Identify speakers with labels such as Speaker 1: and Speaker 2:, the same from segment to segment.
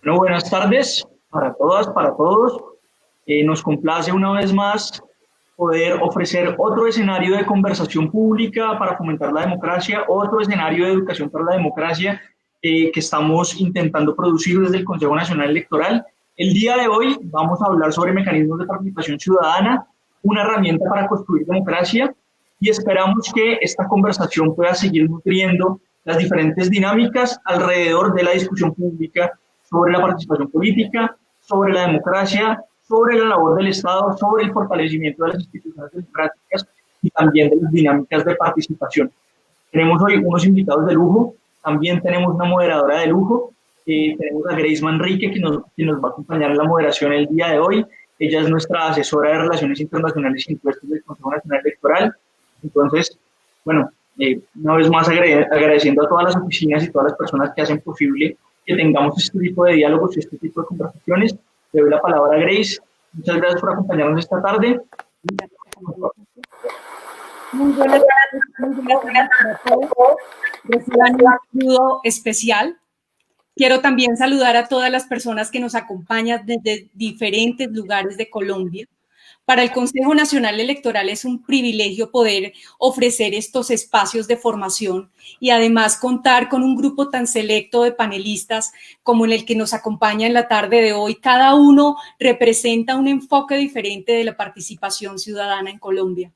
Speaker 1: Bueno, buenas tardes para todas, para todos. Nos complace una vez más poder ofrecer otro escenario de conversación pública para fomentar la democracia, otro escenario de educación para la democracia que estamos intentando producir desde el Consejo Nacional Electoral. El día de hoy vamos a hablar sobre mecanismos de participación ciudadana, una herramienta para construir democracia, y esperamos que esta conversación pueda seguir nutriendo las diferentes dinámicas alrededor de la discusión pública sobre la participación política, sobre la democracia, sobre la labor del Estado, sobre el fortalecimiento de las instituciones democráticas y también de las dinámicas de participación. Tenemos hoy unos invitados de lujo, también tenemos una moderadora de lujo, tenemos a Grace Manrique que nos va a acompañar en la moderación el día de hoy. Ella es nuestra asesora de Relaciones Internacionales y Impuestos del Consejo Nacional Electoral. Entonces, bueno, una vez más agradeciendo a todas las oficinas y todas las personas que hacen posible que tengamos este tipo de diálogos y este tipo de conversaciones. Le doy la palabra a Grace. Muchas gracias por acompañarnos esta tarde.
Speaker 2: Muy buenas tardes para todos. Reciban un saludo especial. Quiero también saludar a todas las personas que nos acompañan desde diferentes lugares de Colombia. Para el Consejo Nacional Electoral es un privilegio poder ofrecer estos espacios de formación y además contar con un grupo tan selecto de panelistas como el que nos acompaña en la tarde de hoy. Cada uno representa un enfoque diferente de la participación ciudadana en Colombia.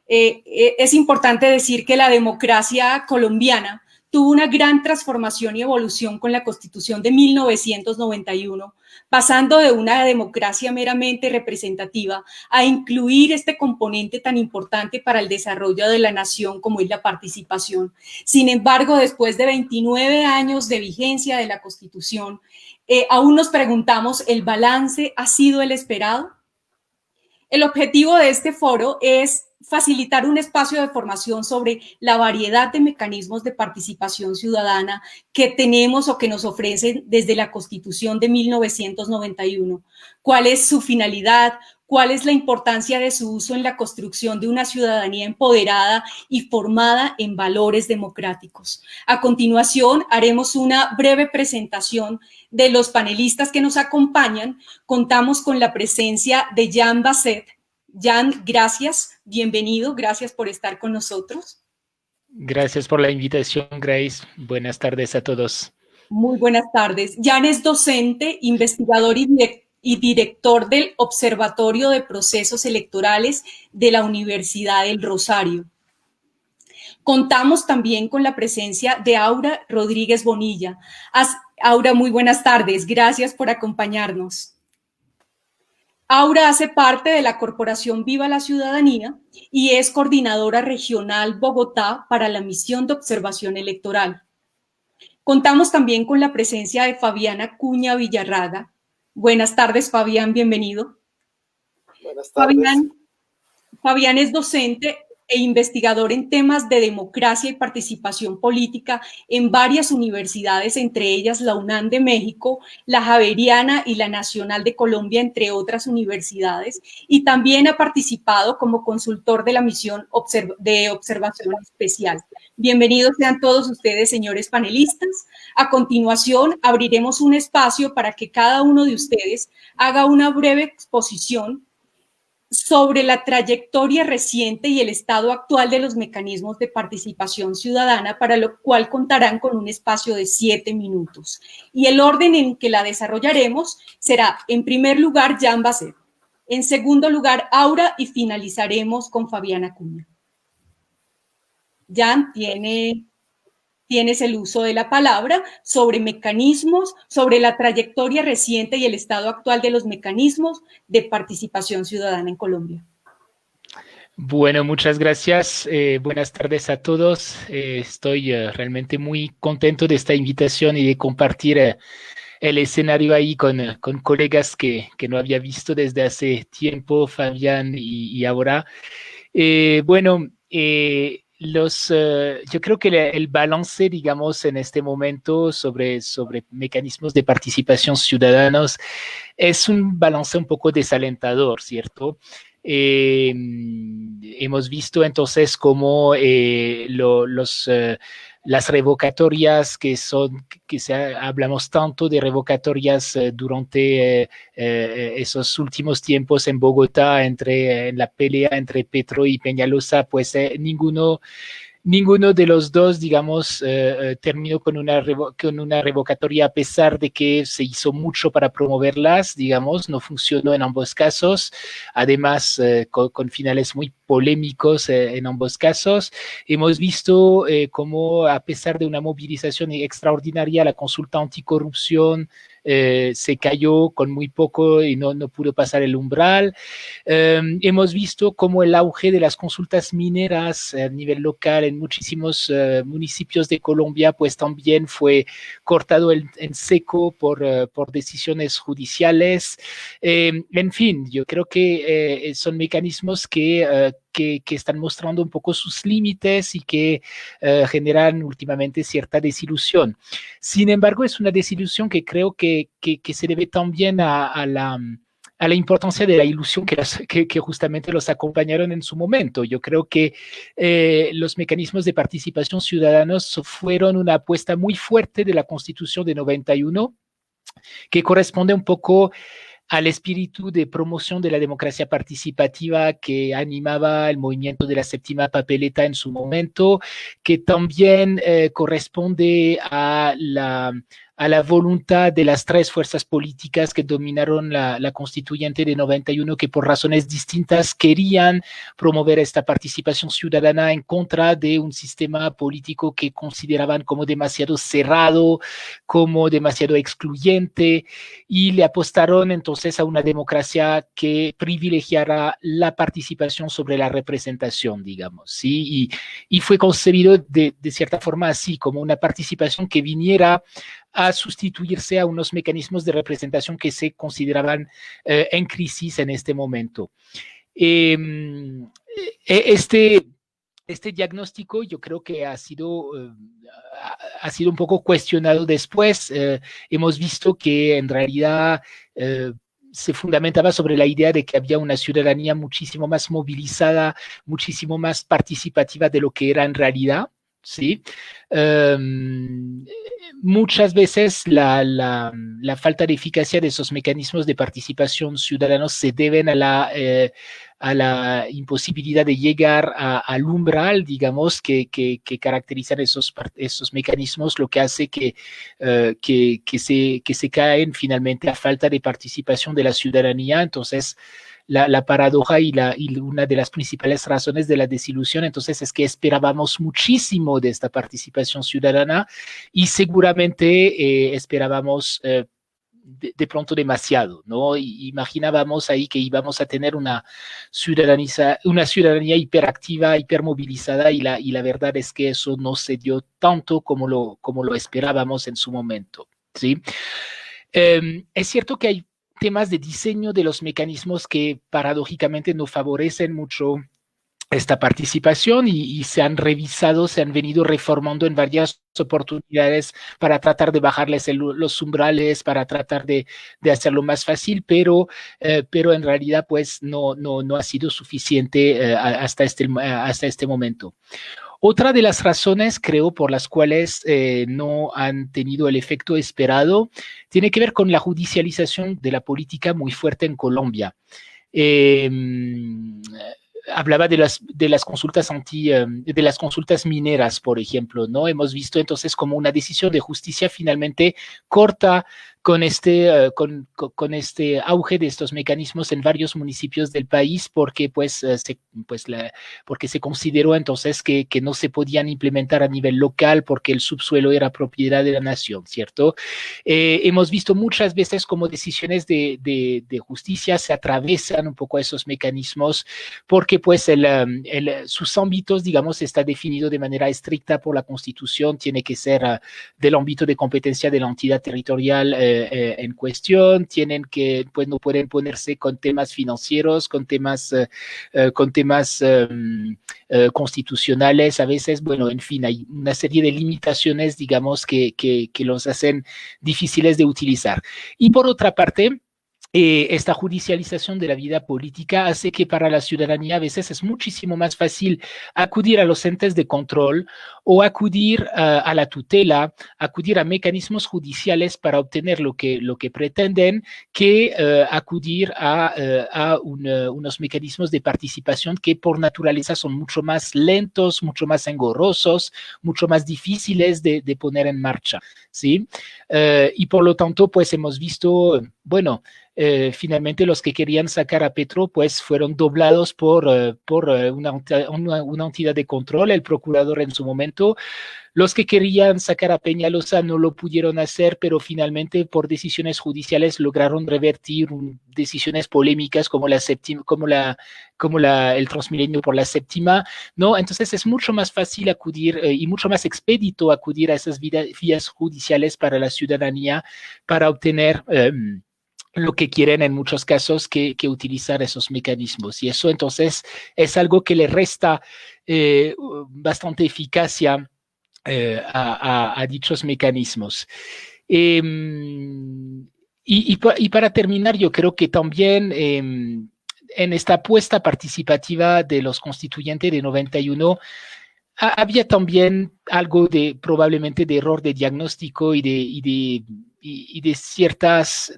Speaker 2: Es importante decir que la democracia colombiana tuvo una gran transformación y evolución con la Constitución de 1991, pasando de una democracia meramente representativa a incluir este componente tan importante para el desarrollo de la nación como es la participación. Sin embargo, después de 29 años de vigencia de la Constitución, aún nos preguntamos, ¿el balance ha sido el esperado? El objetivo de este foro es facilitar un espacio de formación sobre la variedad de mecanismos de participación ciudadana que tenemos o que nos ofrecen desde la Constitución de 1991. ¿Cuál es su finalidad? ¿Cuál es la importancia de su uso en la construcción de una ciudadanía empoderada y formada en valores democráticos? A continuación, haremos una breve presentación de los panelistas que nos acompañan. Contamos con la presencia de Jan Basset. Jan, gracias, bienvenido, gracias por estar con nosotros.
Speaker 3: Gracias por la invitación, Grace. Buenas tardes a todos.
Speaker 2: Muy buenas tardes. Jan es docente, investigador y director del Observatorio de Procesos Electorales de la Universidad del Rosario. Contamos también con la presencia de Aura Rodríguez Bonilla. Aura, muy buenas tardes. Gracias por acompañarnos. Aura hace parte de la Corporación Viva la Ciudadanía y es coordinadora regional Bogotá para la misión de observación electoral. Contamos también con la presencia de Fabián Acuña Villarraga. Buenas tardes, Fabián, bienvenido.
Speaker 4: Buenas tardes.
Speaker 2: Fabián es docente e investigador en temas de democracia y participación política en varias universidades, entre ellas la UNAM de México, la Javeriana y la Nacional de Colombia, entre otras universidades, y también ha participado como consultor de la misión de observación especial. Bienvenidos sean todos ustedes, señores panelistas. A continuación, abriremos un espacio para que cada uno de ustedes haga una breve exposición sobre la trayectoria reciente y el estado actual de los mecanismos de participación ciudadana, para lo cual contarán con un espacio de 7 minutos. Y el orden en que la desarrollaremos será, en primer lugar, Jan Basset, en segundo lugar, Aura, y finalizaremos con Fabián Acuña. Jan, tienes el uso de la palabra sobre mecanismos, sobre la trayectoria reciente y el estado actual de los mecanismos de participación ciudadana en Colombia.
Speaker 3: Bueno, muchas gracias. Buenas tardes a todos. Estoy realmente muy contento de esta invitación y de compartir el escenario ahí con colegas que no había visto desde hace tiempo, Fabián y ahora. Yo creo que el balance, digamos, en este momento sobre mecanismos de participación ciudadanos es un balance un poco desalentador, ¿cierto? Hemos visto entonces cómo las revocatorias hablamos tanto de revocatorias durante esos últimos tiempos en Bogotá, en la pelea entre Petro y Peñalosa, pues ninguno de los dos, digamos, terminó con una revocatoria, a pesar de que se hizo mucho para promoverlas, digamos, no funcionó en ambos casos, además con finales muy polémicos en ambos casos. Hemos visto cómo, a pesar de una movilización extraordinaria, la consulta anticorrupción se cayó con muy poco y no pudo pasar el umbral. Hemos visto cómo el auge de las consultas mineras a nivel local en muchísimos municipios de Colombia, pues también fue cortado en seco por decisiones judiciales. En fin, yo creo que son mecanismos que están mostrando un poco sus límites y que generan últimamente cierta desilusión. Sin embargo, es una desilusión que creo que se debe también a la importancia de la ilusión que justamente los acompañaron en su momento. Yo creo que los mecanismos de participación ciudadanos fueron una apuesta muy fuerte de la Constitución de 91, que corresponde un poco al espíritu de promoción de la democracia participativa que animaba el movimiento de la séptima papeleta en su momento, que también corresponde a la voluntad de las tres fuerzas políticas que dominaron la constituyente de 91, que por razones distintas querían promover esta participación ciudadana en contra de un sistema político que consideraban como demasiado cerrado, como demasiado excluyente, y le apostaron entonces a una democracia que privilegiara la participación sobre la representación, digamos, ¿sí? Y fue concebido de cierta forma así, como una participación que viniera a sustituirse a unos mecanismos de representación que se consideraban en crisis en este momento. Este diagnóstico yo creo que ha sido un poco cuestionado después. Hemos visto que en realidad se fundamentaba sobre la idea de que había una ciudadanía muchísimo más movilizada, muchísimo más participativa de lo que era en realidad. ¿Sí? Muchas veces la falta de eficacia de esos mecanismos de participación ciudadanos se deben a la imposibilidad de llegar al umbral, digamos, que caracterizan esos mecanismos, lo que hace que se caen finalmente a falta de participación de la ciudadanía. Entonces, la paradoja y una de las principales razones de la desilusión, entonces, es que esperábamos muchísimo de esta participación ciudadana y seguramente esperábamos de pronto demasiado, ¿no? Imaginábamos ahí que íbamos a tener una ciudadanía hiperactiva, hipermovilizada, y la verdad es que eso no se dio tanto como lo esperábamos en su momento, ¿sí? Es cierto que hay temas de diseño de los mecanismos que paradójicamente no favorecen mucho esta participación y se han venido reformando en varias oportunidades para tratar de bajarles los umbrales, para tratar de hacerlo más fácil, pero en realidad pues no ha sido suficiente hasta este momento. Otra de las razones, creo, por las cuales no han tenido el efecto esperado, tiene que ver con la judicialización de la política muy fuerte en Colombia. Hablaba de las consultas mineras, por ejemplo, ¿no? Hemos visto entonces como una decisión de justicia finalmente corta con este auge de estos mecanismos en varios municipios del país, porque porque se consideró entonces que no se podían implementar a nivel local porque el subsuelo era propiedad de la nación, ¿cierto? Hemos visto muchas veces como decisiones de justicia se atravesan un poco a esos mecanismos porque pues sus ámbitos, digamos, está definido de manera estricta por la Constitución, tiene que ser del ámbito de competencia de la entidad territorial en cuestión, pues no pueden ponerse con temas financieros, con temas constitucionales, a veces, bueno, en fin, hay una serie de limitaciones, digamos, que los hacen difíciles de utilizar. Y por otra parte, esta judicialización de la vida política hace que para la ciudadanía a veces es muchísimo más fácil acudir a los entes de control o acudir a la tutela, acudir a mecanismos judiciales para obtener lo que pretenden, que acudir a unos mecanismos de participación que por naturaleza son mucho más lentos, mucho más engorrosos, mucho más difíciles de poner en marcha, ¿sí? Y por lo tanto, pues hemos visto, bueno, finalmente los que querían sacar a Petro pues fueron doblados por una entidad de control, el procurador en su momento. Los que querían sacar a Peñalosa no lo pudieron hacer, pero finalmente por decisiones judiciales lograron revertir decisiones polémicas como el Transmilenio por la séptima, ¿no? Entonces es mucho más fácil acudir y mucho más expedito acudir a esas vías judiciales para la ciudadanía para obtener lo que quieren en muchos casos que utilizar esos mecanismos. Y eso entonces es algo que le resta bastante eficacia a dichos mecanismos. Y para terminar, yo creo que también en esta apuesta participativa de los constituyentes de 91, había también algo probablemente de error de diagnóstico y de ciertas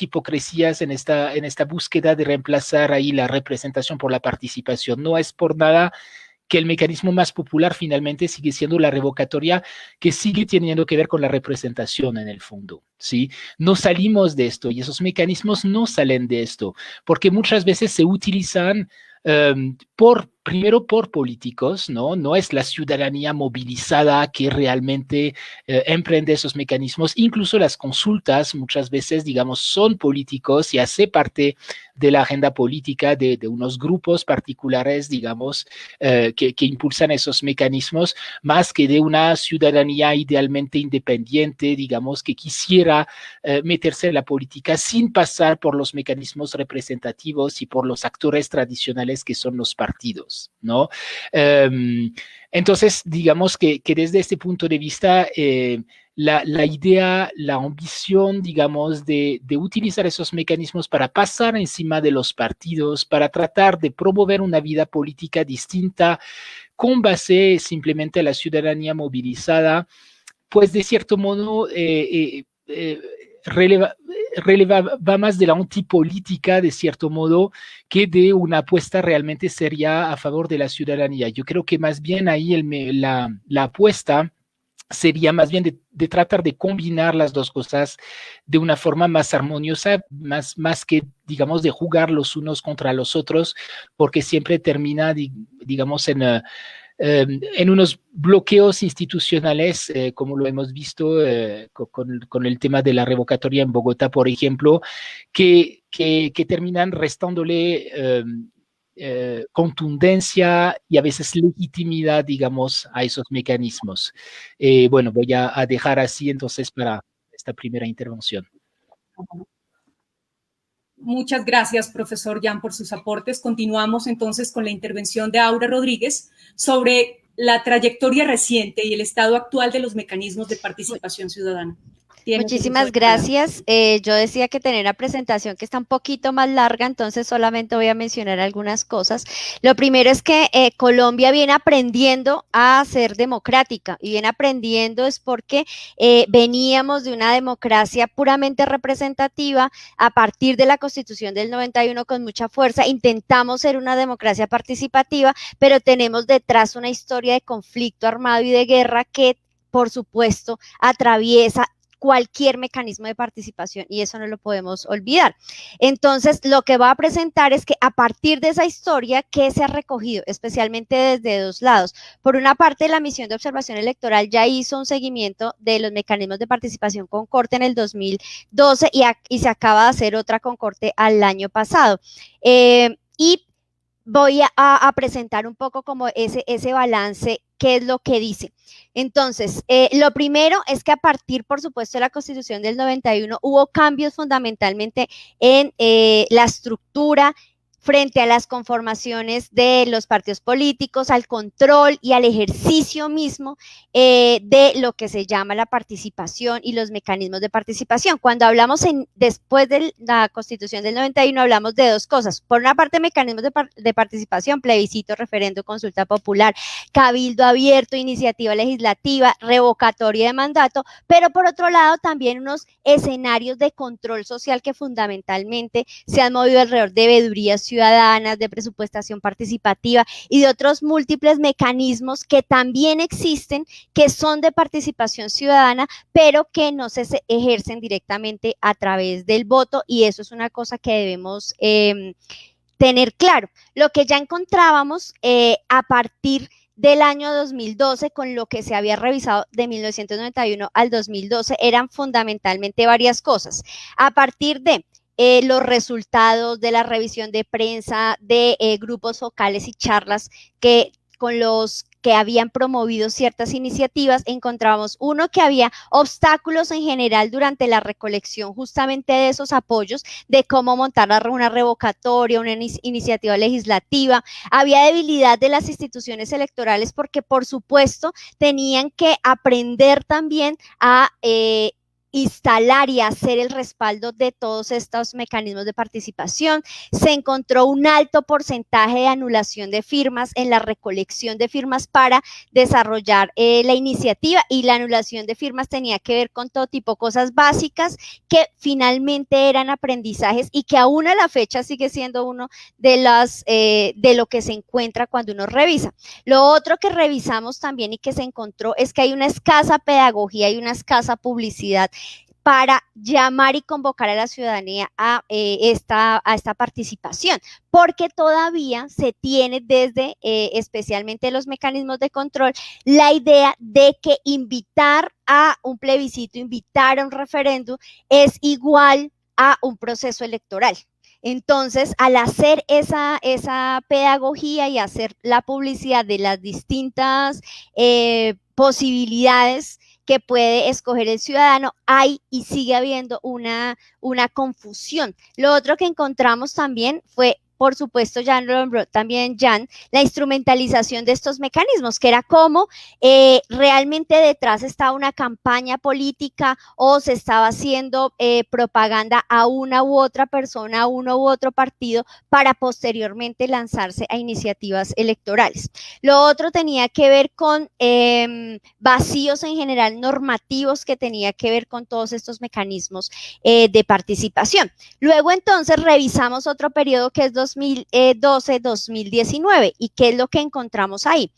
Speaker 3: hipocresías en esta búsqueda de reemplazar ahí la representación por la participación. No es por nada que el mecanismo más popular finalmente sigue siendo la revocatoria, que sigue teniendo que ver con la representación en el fondo, ¿sí? No salimos de esto y esos mecanismos no salen de esto, porque muchas veces se utilizan primero por políticos, ¿no? No es la ciudadanía movilizada que realmente emprende esos mecanismos. Incluso las consultas muchas veces, digamos, son políticos y hace parte de la agenda política de unos grupos particulares, digamos, que impulsan esos mecanismos, más que de una ciudadanía idealmente independiente, digamos, que quisiera meterse en la política sin pasar por los mecanismos representativos y por los actores tradicionales que son los partidos, ¿no? Entonces, digamos que desde este punto de vista, la idea, la ambición, digamos, de utilizar esos mecanismos para pasar encima de los partidos, para tratar de promover una vida política distinta con base simplemente a la ciudadanía movilizada, pues de cierto modo va más de la antipolítica, de cierto modo, que de una apuesta realmente seria a favor de la ciudadanía. Yo creo que más bien ahí la apuesta sería más bien de tratar de combinar las dos cosas de una forma más armoniosa, más que, digamos, de jugar los unos contra los otros, porque siempre termina, digamos, en unos bloqueos institucionales, como lo hemos visto con el tema de la revocatoria en Bogotá, por ejemplo, que terminan restándole contundencia y a veces legitimidad, digamos, a esos mecanismos. Bueno, voy a dejar así entonces para esta primera intervención.
Speaker 2: Muchas gracias, profesor Jan, por sus aportes. Continuamos entonces con la intervención de Aura Rodríguez sobre la trayectoria reciente y el estado actual de los mecanismos de participación ciudadana.
Speaker 5: Muchísimas gracias. Yo decía que tenía una presentación que está un poquito más larga, entonces solamente voy a mencionar algunas cosas. Lo primero es que Colombia viene aprendiendo a ser democrática, y viene aprendiendo es porque veníamos de una democracia puramente representativa. A partir de la Constitución del 91 con mucha fuerza intentamos ser una democracia participativa, pero tenemos detrás una historia de conflicto armado y de guerra que, por supuesto, atraviesa cualquier mecanismo de participación, y eso no lo podemos olvidar. Entonces, lo que va a presentar es que a partir de esa historia, ¿qué se ha recogido? Especialmente desde dos lados. Por una parte, la misión de observación electoral ya hizo un seguimiento de los mecanismos de participación con corte en el 2012 y se acaba de hacer otra con corte al año pasado. Y voy a presentar un poco como ese balance, qué es lo que dice. Entonces, lo primero es que a partir, por supuesto, de la Constitución del 91 hubo cambios fundamentalmente en la estructura frente a las conformaciones de los partidos políticos, al control y al ejercicio mismo de lo que se llama la participación y los mecanismos de participación. Cuando hablamos después de la Constitución del 91, hablamos de dos cosas. Por una parte, mecanismos de participación, plebiscito, referendo, consulta popular, cabildo abierto, iniciativa legislativa, revocatoria de mandato, pero por otro lado también unos escenarios de control social que fundamentalmente se han movido alrededor de veedurías ciudadanas, de presupuestación participativa y de otros múltiples mecanismos que también existen, que son de participación ciudadana, pero que no se ejercen directamente a través del voto, y eso es una cosa que debemos tener claro. Lo que ya encontrábamos a partir del año 2012, con lo que se había revisado de 1991 al 2012, eran fundamentalmente varias cosas. A partir de los resultados de la revisión de prensa, de grupos focales y charlas con los que habían promovido ciertas iniciativas, encontramos uno, que había obstáculos en general durante la recolección justamente de esos apoyos, de cómo montar una revocatoria, una iniciativa legislativa. Había debilidad de las instituciones electorales porque, por supuesto, tenían que aprender también a instalar y hacer el respaldo de todos estos mecanismos de participación. Se encontró un alto porcentaje de anulación de firmas en la recolección de firmas para desarrollar la iniciativa, y la anulación de firmas tenía que ver con todo tipo de cosas básicas que finalmente eran aprendizajes y que aún a la fecha sigue siendo uno de lo que se encuentra cuando uno revisa. Lo otro que revisamos también y que se encontró es que hay una escasa pedagogía y una escasa publicidad para llamar y convocar a la ciudadanía a esta participación, porque todavía se tiene desde especialmente los mecanismos de control la idea de que invitar a un plebiscito, invitar a un referéndum es igual a un proceso electoral. Entonces, al hacer esa pedagogía y hacer la publicidad de las distintas posibilidades que puede escoger el ciudadano, hay y sigue habiendo una confusión. Lo otro que encontramos también fue, por supuesto, ya lo nombró también Jan, la instrumentalización de estos mecanismos, que era como realmente detrás estaba una campaña política o se estaba haciendo propaganda a una u otra persona, a uno u otro partido, para posteriormente lanzarse a iniciativas electorales. Lo otro tenía que ver con vacíos en general normativos, que tenía que ver con todos estos mecanismos de participación. Luego entonces revisamos otro periodo que es 2012-2019, ¿y qué es lo que encontramos ahí?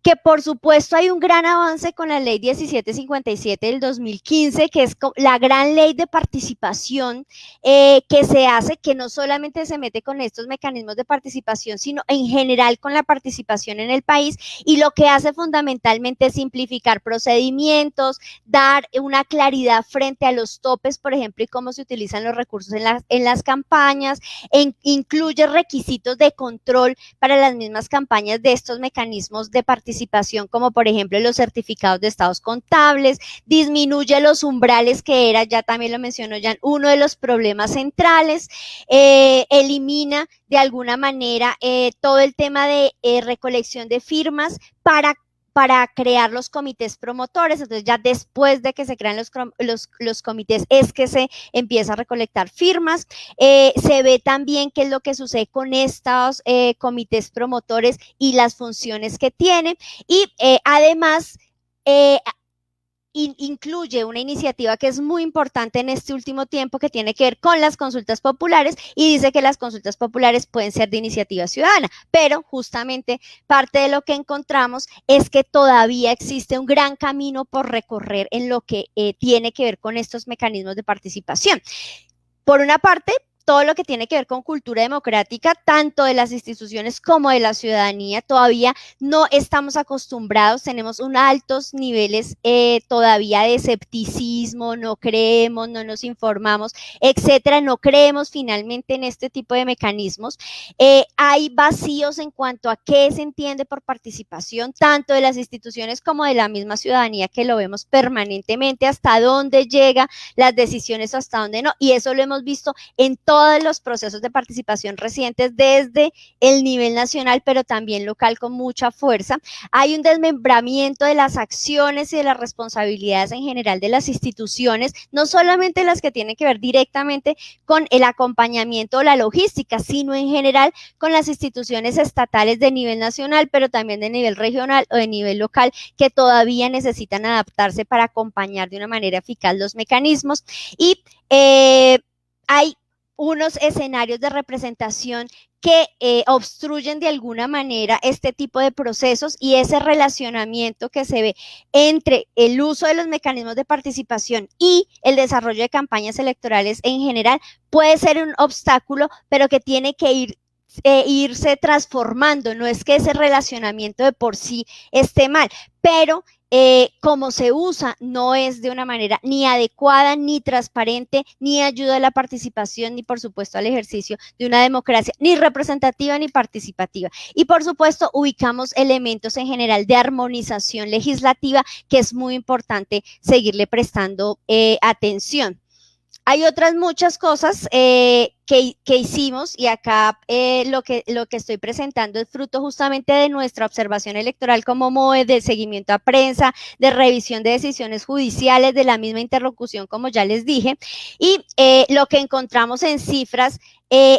Speaker 5: Que por supuesto hay un gran avance con la ley 1757 del 2015, que es la gran ley de participación que se hace, que no solamente se mete con estos mecanismos de participación, sino en general con la participación en el país, y lo que hace fundamentalmente es simplificar procedimientos, dar una claridad frente a los topes, por ejemplo, y cómo se utilizan los recursos en las campañas, incluye requisitos de control para las mismas campañas de estos mecanismos de participación, como por ejemplo los certificados de estados contables, disminuye los umbrales, que era, ya también lo mencionó Jan, uno de los problemas centrales, elimina de alguna manera todo el tema de recolección de firmas para crear los comités promotores. Entonces ya después de que se crean los comités es que se empieza a recolectar firmas. Se ve también qué es lo que sucede con estos comités promotores y las funciones que tienen, y además incluye una iniciativa que es muy importante en este último tiempo, que tiene que ver con las consultas populares, y dice que las consultas populares pueden ser de iniciativa ciudadana, pero justamente parte de lo que encontramos es que todavía existe un gran camino por recorrer en lo que tiene que ver con estos mecanismos de participación. Por una parte, todo lo que tiene que ver con cultura democrática, tanto de las instituciones como de la ciudadanía, todavía no estamos acostumbrados, tenemos unos altos niveles todavía de escepticismo, no creemos, no nos informamos, etcétera, no creemos finalmente en este tipo de mecanismos. Hay vacíos en cuanto a qué se entiende por participación, tanto de las instituciones como de la misma ciudadanía, que lo vemos permanentemente, hasta dónde llegan las decisiones, hasta dónde no, y eso lo hemos visto en todo todos los procesos de participación recientes desde el nivel nacional, pero también local con mucha fuerza. Hay un desmembramiento de las acciones y de las responsabilidades en general de las instituciones, no solamente las que tienen que ver directamente con el acompañamiento o la logística, sino en general con las instituciones estatales de nivel nacional, pero también de nivel regional o de nivel local, que todavía necesitan adaptarse para acompañar de una manera eficaz los mecanismos. Y hay unos escenarios de representación que obstruyen de alguna manera este tipo de procesos, y ese relacionamiento que se ve entre el uso de los mecanismos de participación y el desarrollo de campañas electorales en general puede ser un obstáculo, pero que tiene que irse transformando. No es que ese relacionamiento de por sí esté mal, pero como se usa no es de una manera ni adecuada, ni transparente, ni ayuda a la participación, ni por supuesto al ejercicio de una democracia, ni representativa ni participativa. Y por supuesto ubicamos elementos en general de armonización legislativa que es muy importante seguirle prestando atención. Hay otras muchas cosas que hicimos, y acá lo que estoy presentando es fruto justamente de nuestra observación electoral como MOE, de seguimiento a prensa, de revisión de decisiones judiciales, de la misma interlocución, como ya les dije, y lo que encontramos en cifras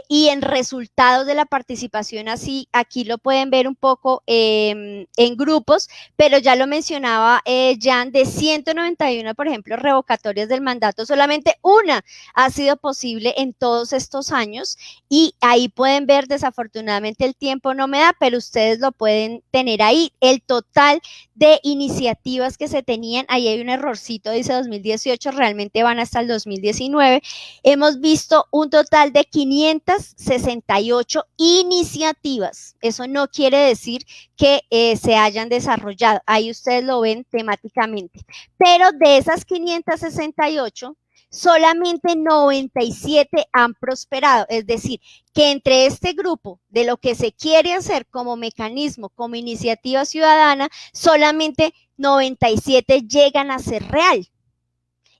Speaker 5: y en resultados de la participación, así aquí lo pueden ver un poco en grupos, pero ya lo mencionaba Jan, de 191, por ejemplo, revocatorias del mandato, solamente una ha sido posible en todos estos años, y ahí pueden ver, desafortunadamente el tiempo no me da, pero ustedes lo pueden tener ahí, el total de iniciativas que se tenían. Ahí hay un errorcito, dice 2018, realmente van hasta el 2019, hemos visto un total de 568 iniciativas. Eso no quiere decir que se hayan desarrollado, ahí ustedes lo ven temáticamente, pero de esas 568, solamente 97 han prosperado, es decir, que entre este grupo de lo que se quiere hacer como mecanismo, como iniciativa ciudadana, solamente 97 llegan a ser real.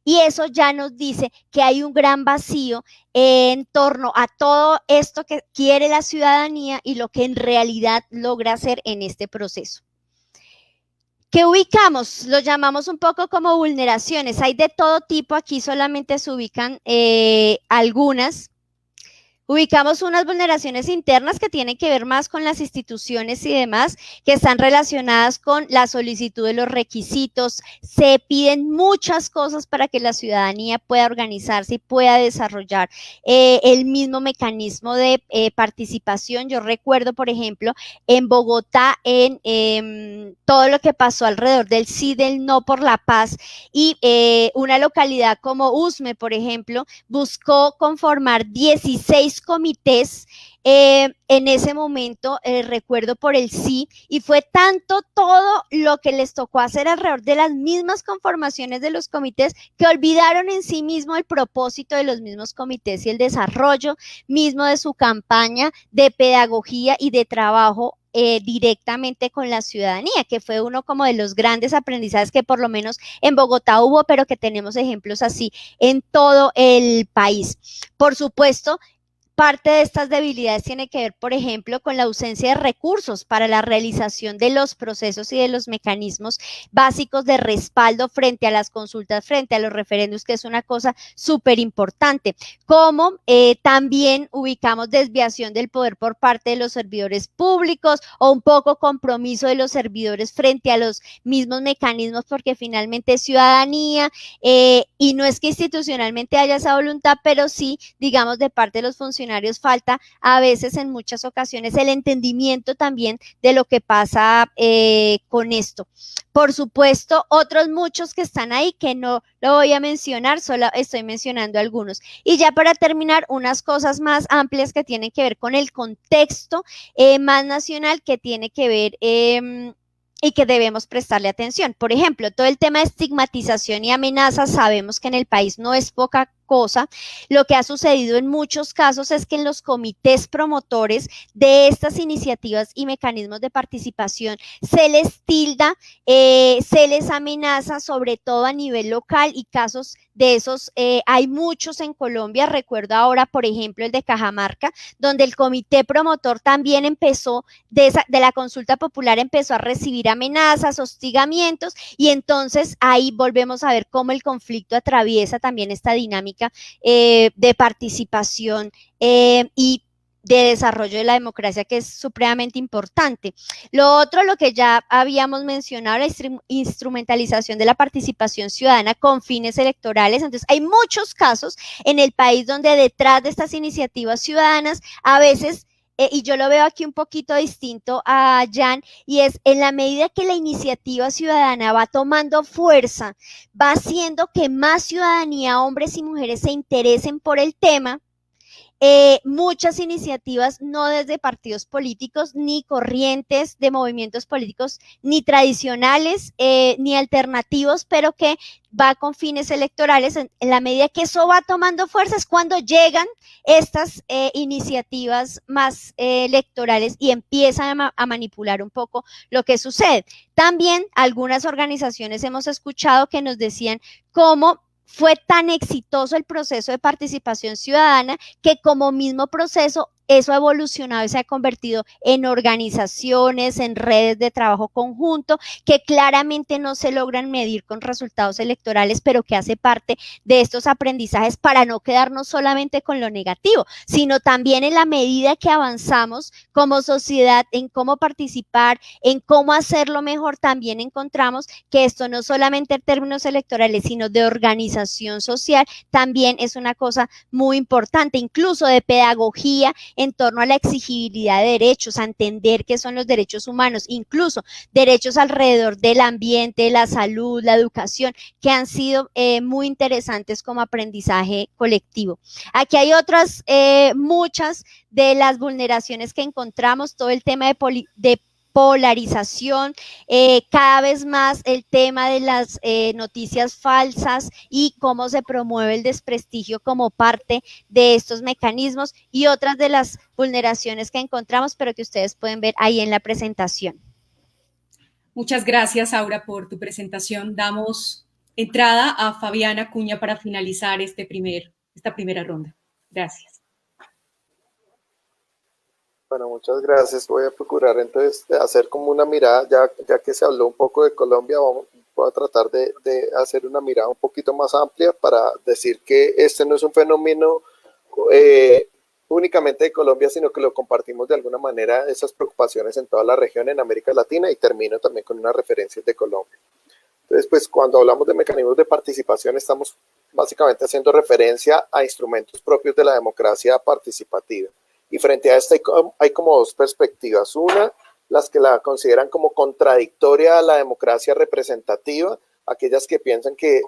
Speaker 5: Y eso ya nos dice que hay un gran vacío en torno a todo esto que quiere la ciudadanía y lo que en realidad logra hacer en este proceso. ¿Qué ubicamos? Lo llamamos un poco como vulneraciones. Hay de todo tipo, aquí solamente se ubican algunas. Ubicamos unas vulneraciones internas que tienen que ver más con las instituciones y demás, que están relacionadas con la solicitud de los requisitos. Se piden muchas cosas para que la ciudadanía pueda organizarse y pueda desarrollar el mismo mecanismo de participación. Yo recuerdo, por ejemplo, en Bogotá, en todo lo que pasó alrededor del sí, del no por la paz, y una localidad como Usme, por ejemplo, buscó conformar 16 comités en ese momento, recuerdo, por el sí, y fue tanto todo lo que les tocó hacer alrededor de las mismas conformaciones de los comités que olvidaron en sí mismo el propósito de los mismos comités y el desarrollo mismo de su campaña de pedagogía y de trabajo directamente con la ciudadanía, que fue uno como de los grandes aprendizajes que por lo menos en Bogotá hubo, pero que tenemos ejemplos así en todo el país. Por supuesto, parte de estas debilidades tiene que ver, por ejemplo, con la ausencia de recursos para la realización de los procesos y de los mecanismos básicos de respaldo frente a las consultas, frente a los referendos, que es una cosa súper importante. Como también ubicamos desviación del poder por parte de los servidores públicos, o un poco compromiso de los servidores frente a los mismos mecanismos, porque finalmente es ciudadanía, y no es que institucionalmente haya esa voluntad, pero sí, digamos, de parte de los funcionarios falta a veces, en muchas ocasiones, el entendimiento también de lo que pasa con esto. Por supuesto, otros muchos que están ahí que no lo voy a mencionar, solo estoy mencionando algunos. Y ya para terminar, unas cosas más amplias que tienen que ver con el contexto más nacional, que tiene que ver y que debemos prestarle atención. Por ejemplo, todo el tema de estigmatización y amenazas, sabemos que en el país no es poca cosa. Lo que ha sucedido en muchos casos es que en los comités promotores de estas iniciativas y mecanismos de participación se les tilda, se les amenaza, sobre todo a nivel local, y casos de esos hay muchos en Colombia. Recuerdo ahora, por ejemplo, el de Cajamarca, donde el comité promotor también empezó, de la consulta popular, empezó a recibir amenazas, hostigamientos, y entonces ahí volvemos a ver cómo el conflicto atraviesa también esta dinámica de participación y de desarrollo de la democracia, que es supremamente importante. Lo otro, lo que ya habíamos mencionado, la instrumentalización de la participación ciudadana con fines electorales. Entonces, hay muchos casos en el país donde detrás de estas iniciativas ciudadanas, a veces, y yo lo veo aquí un poquito distinto a Jan, y es en la medida que la iniciativa ciudadana va tomando fuerza, va haciendo que más ciudadanía, hombres y mujeres, se interesen por el tema. Muchas iniciativas, no desde partidos políticos, ni corrientes de movimientos políticos, ni tradicionales, ni alternativos, pero que va con fines electorales. En la medida que eso va tomando fuerza es cuando llegan estas iniciativas más electorales y empiezan a manipular un poco lo que sucede. También algunas organizaciones hemos escuchado que nos decían cómo fue tan exitoso el proceso de participación ciudadana que como mismo proceso eso ha evolucionado y se ha convertido en organizaciones, en redes de trabajo conjunto que claramente no se logran medir con resultados electorales, pero que hace parte de estos aprendizajes para no quedarnos solamente con lo negativo, sino también en la medida que avanzamos como sociedad en cómo participar, en cómo hacerlo mejor, también encontramos que esto no solamente en términos electorales, sino de organización social, también es una cosa muy importante, incluso de pedagogía en torno a la exigibilidad de derechos, a entender qué son los derechos humanos, incluso derechos alrededor del ambiente, la salud, la educación, que han sido muy interesantes como aprendizaje colectivo. Aquí hay otras, muchas de las vulneraciones que encontramos, todo el tema de polarización, cada vez más el tema de las noticias falsas y cómo se promueve el desprestigio como parte de estos mecanismos, y otras de las vulneraciones que encontramos, pero que ustedes pueden ver ahí en la presentación.
Speaker 2: Muchas gracias, Aura, por tu presentación. Damos entrada a Fabiana Acuña para finalizar esta primera ronda. Gracias.
Speaker 4: Bueno, muchas gracias. Voy a procurar entonces de hacer como una mirada, ya que se habló un poco de Colombia, voy a tratar de hacer una mirada un poquito más amplia para decir que este no es un fenómeno únicamente de Colombia, sino que lo compartimos de alguna manera, esas preocupaciones en toda la región, en América Latina, y termino también con unas referencias de Colombia. Entonces, pues cuando hablamos de mecanismos de participación, estamos básicamente haciendo referencia a instrumentos propios de la democracia participativa. Y frente a esto hay como dos perspectivas. Una, las que la consideran como contradictoria a la democracia representativa, aquellas que piensan que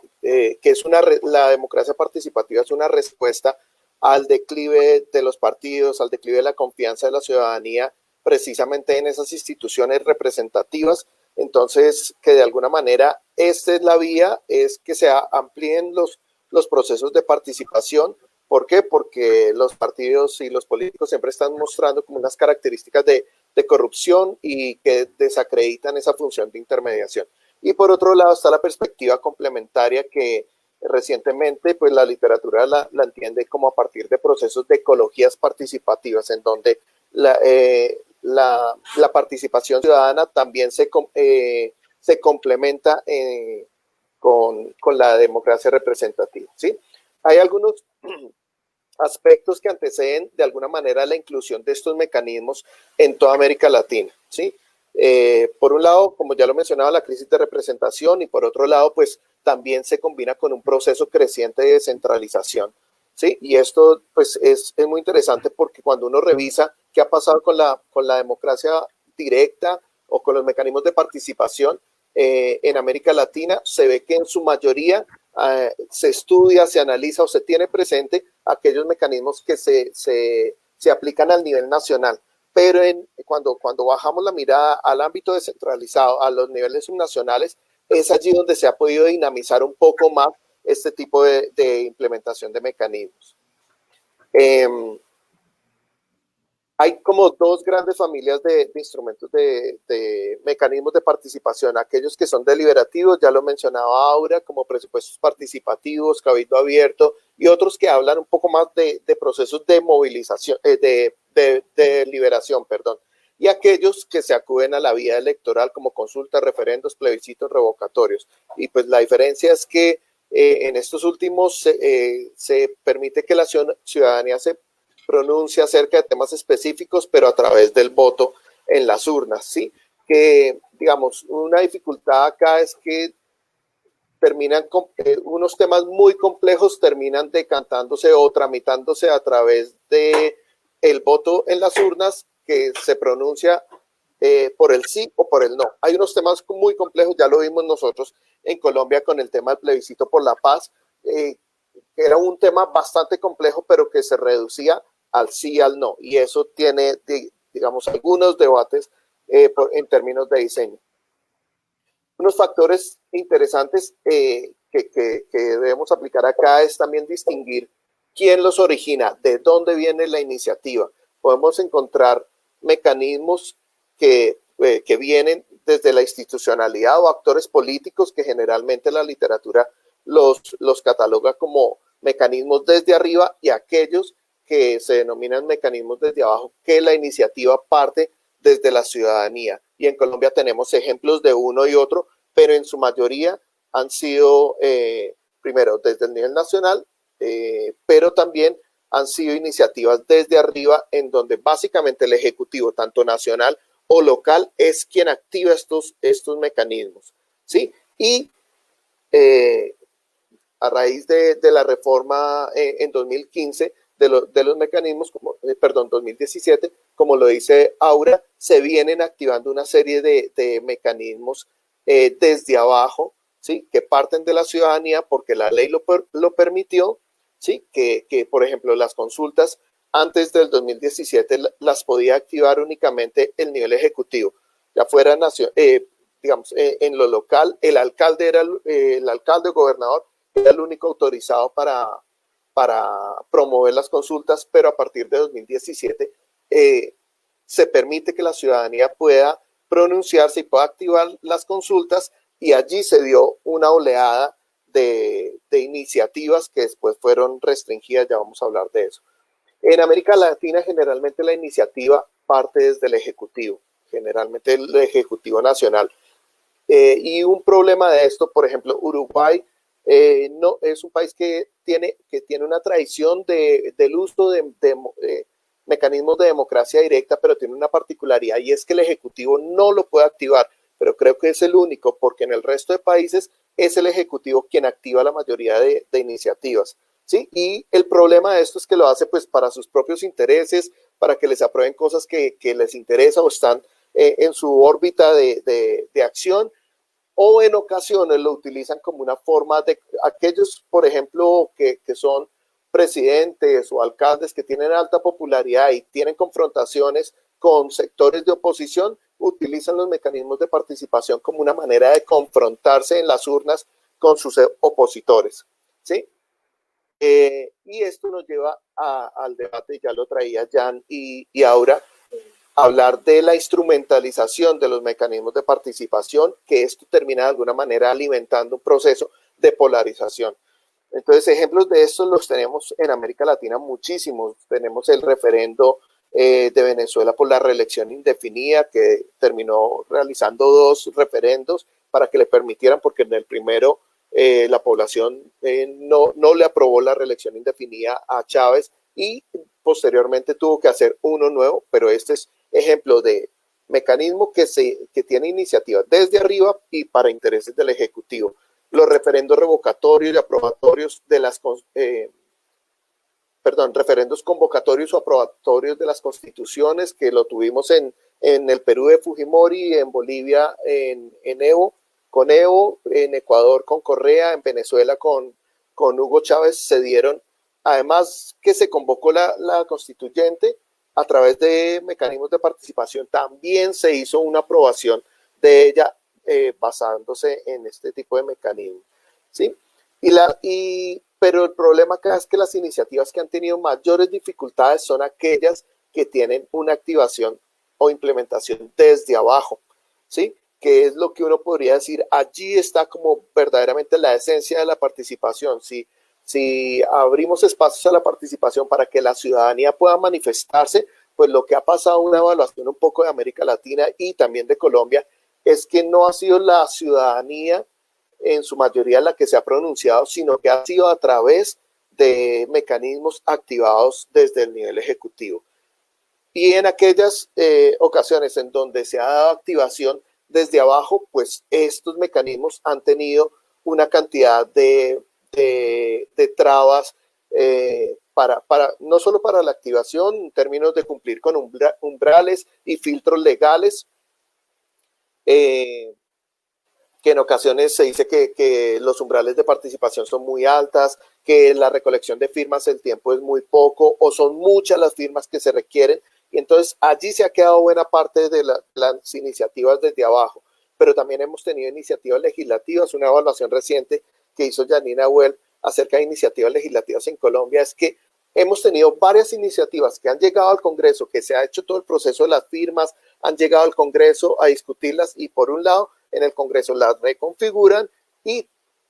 Speaker 4: la democracia participativa es una respuesta al declive de los partidos, al declive de la confianza de la ciudadanía, precisamente en esas instituciones representativas. Entonces, que de alguna manera esta es la vía, es que se amplíen los procesos de participación. ¿Por qué? Porque los partidos y los políticos siempre están mostrando como unas características de corrupción y que desacreditan esa función de intermediación. Y por otro lado está la perspectiva complementaria que recientemente pues la literatura la entiende como a partir de procesos de ecologías participativas, en donde la participación ciudadana también se complementa con la democracia representativa, ¿sí? Hay algunos aspectos que anteceden de alguna manera la inclusión de estos mecanismos en toda América Latina, ¿sí? Por un lado, como ya lo mencionaba, la crisis de representación, y por otro lado, pues también se combina con un proceso creciente de descentralización, ¿sí? Y esto pues es muy interesante porque cuando uno revisa qué ha pasado con la democracia directa o con los mecanismos de participación en América Latina, se ve que en su mayoría se estudia, se analiza o se tiene presente aquellos mecanismos que se aplican al nivel nacional. Pero cuando bajamos la mirada al ámbito descentralizado, a los niveles subnacionales, es allí donde se ha podido dinamizar un poco más este tipo de implementación de mecanismos. Hay como dos grandes familias de instrumentos de mecanismos de participación, aquellos que son deliberativos, ya lo mencionaba Aura, como presupuestos participativos, cabildo abierto, y otros que hablan un poco más de procesos de movilización, de deliberación, perdón, y aquellos que se acuden a la vía electoral como consultas, referendos, plebiscitos, revocatorios. Y pues la diferencia es que en estos últimos se permite que la ciudadanía se pronuncia acerca de temas específicos, pero a través del voto en las urnas, ¿sí? Que, digamos, una dificultad acá es que terminan con unos temas muy complejos, terminan decantándose o tramitándose a través de el voto en las urnas que se pronuncia por el sí o por el no. Hay unos temas muy complejos, ya lo vimos nosotros en Colombia con el tema del plebiscito por la paz, que era un tema bastante complejo, pero que se reducía al sí y al no, y eso tiene, digamos, algunos debates en términos de diseño. Unos factores interesantes que debemos aplicar acá es también distinguir quién los origina, de dónde viene la iniciativa. Podemos encontrar mecanismos que vienen desde la institucionalidad o actores políticos que generalmente la literatura los cataloga como mecanismos desde arriba, y aquellos que se denominan mecanismos desde abajo, que la iniciativa parte desde la ciudadanía. Y en Colombia tenemos ejemplos de uno y otro, pero en su mayoría han sido, primero, desde el nivel nacional, pero también han sido iniciativas desde arriba, en donde básicamente el Ejecutivo, tanto nacional o local, es quien activa estos mecanismos, ¿sí? Y a raíz de la reforma en 2015, de los mecanismos, 2017, como lo dice Aura, se vienen activando una serie de mecanismos desde abajo, ¿sí? Que parten de la ciudadanía porque la ley lo permitió, ¿sí? Que, por ejemplo, las consultas antes del 2017 las podía activar únicamente el nivel ejecutivo, ya fuera digamos, en lo local, el alcalde o gobernador era el único autorizado para promover las consultas, pero a partir de 2017 se permite que la ciudadanía pueda pronunciarse y pueda activar las consultas, y allí se dio una oleada de iniciativas que después fueron restringidas, ya vamos a hablar de eso. En América Latina generalmente la iniciativa parte desde el Ejecutivo, generalmente el Ejecutivo Nacional. Y un problema de esto, por ejemplo, Uruguay no es un país que tiene una tradición del uso de mecanismos de democracia directa, pero tiene una particularidad, y es que el Ejecutivo no lo puede activar, pero creo que es el único, porque en el resto de países es el Ejecutivo quien activa la mayoría de iniciativas, ¿sí? Y el problema de esto es que lo hace pues para sus propios intereses, para que les aprueben cosas que les interesa o están en su órbita de acción, o en ocasiones lo utilizan como una forma de aquellos, por ejemplo, que son presidentes o alcaldes que tienen alta popularidad y tienen confrontaciones con sectores de oposición, utilizan los mecanismos de participación como una manera de confrontarse en las urnas con sus opositores, ¿sí? Y esto nos lleva al debate, ya lo traía Jan y Aura, hablar de la instrumentalización de los mecanismos de participación, que esto termina de alguna manera alimentando un proceso de polarización. Entonces, ejemplos de estos los tenemos en América Latina muchísimos. Tenemos el referendo de Venezuela por la reelección indefinida, que terminó realizando 2 referendos para que le permitieran, porque en el primero la población no le aprobó la reelección indefinida a Chávez, y posteriormente tuvo que hacer uno nuevo, pero este es ejemplo de mecanismo que tiene iniciativa desde arriba y para intereses del Ejecutivo. Los referendos revocatorios y aprobatorios de las referendos convocatorios o aprobatorios de las constituciones, que lo tuvimos en el Perú de Fujimori, en Bolivia con Evo, en Ecuador con Correa, en Venezuela con Hugo Chávez, se dieron, además que se convocó la constituyente a través de mecanismos de participación, también se hizo una aprobación de ella basándose en este tipo de mecanismos, ¿sí? Pero el problema acá es que las iniciativas que han tenido mayores dificultades son aquellas que tienen una activación o implementación desde abajo, ¿sí? Que es lo que uno podría decir, allí está como verdaderamente la esencia de la participación. Si abrimos espacios a la participación para que la ciudadanía pueda manifestarse, pues lo que ha pasado, una evaluación un poco de América Latina y también de Colombia, es que no ha sido la ciudadanía en su mayoría la que se ha pronunciado, sino que ha sido a través de mecanismos activados desde el nivel ejecutivo. Y en aquellas ocasiones en donde se ha dado activación desde abajo, pues estos mecanismos han tenido una cantidad de trabas no solo para la activación en términos de cumplir con umbrales y filtros legales, que en ocasiones se dice que los umbrales de participación son muy altas, que la recolección de firmas el tiempo es muy poco o son muchas las firmas que se requieren. Y entonces allí se ha quedado buena parte de las iniciativas desde abajo. Pero también hemos tenido iniciativas legislativas. Una evaluación reciente que hizo Janina Well acerca de iniciativas legislativas en Colombia es que hemos tenido varias iniciativas que han llegado al Congreso, que se ha hecho todo el proceso de las firmas, han llegado al Congreso a discutirlas y por un lado en el Congreso las reconfiguran y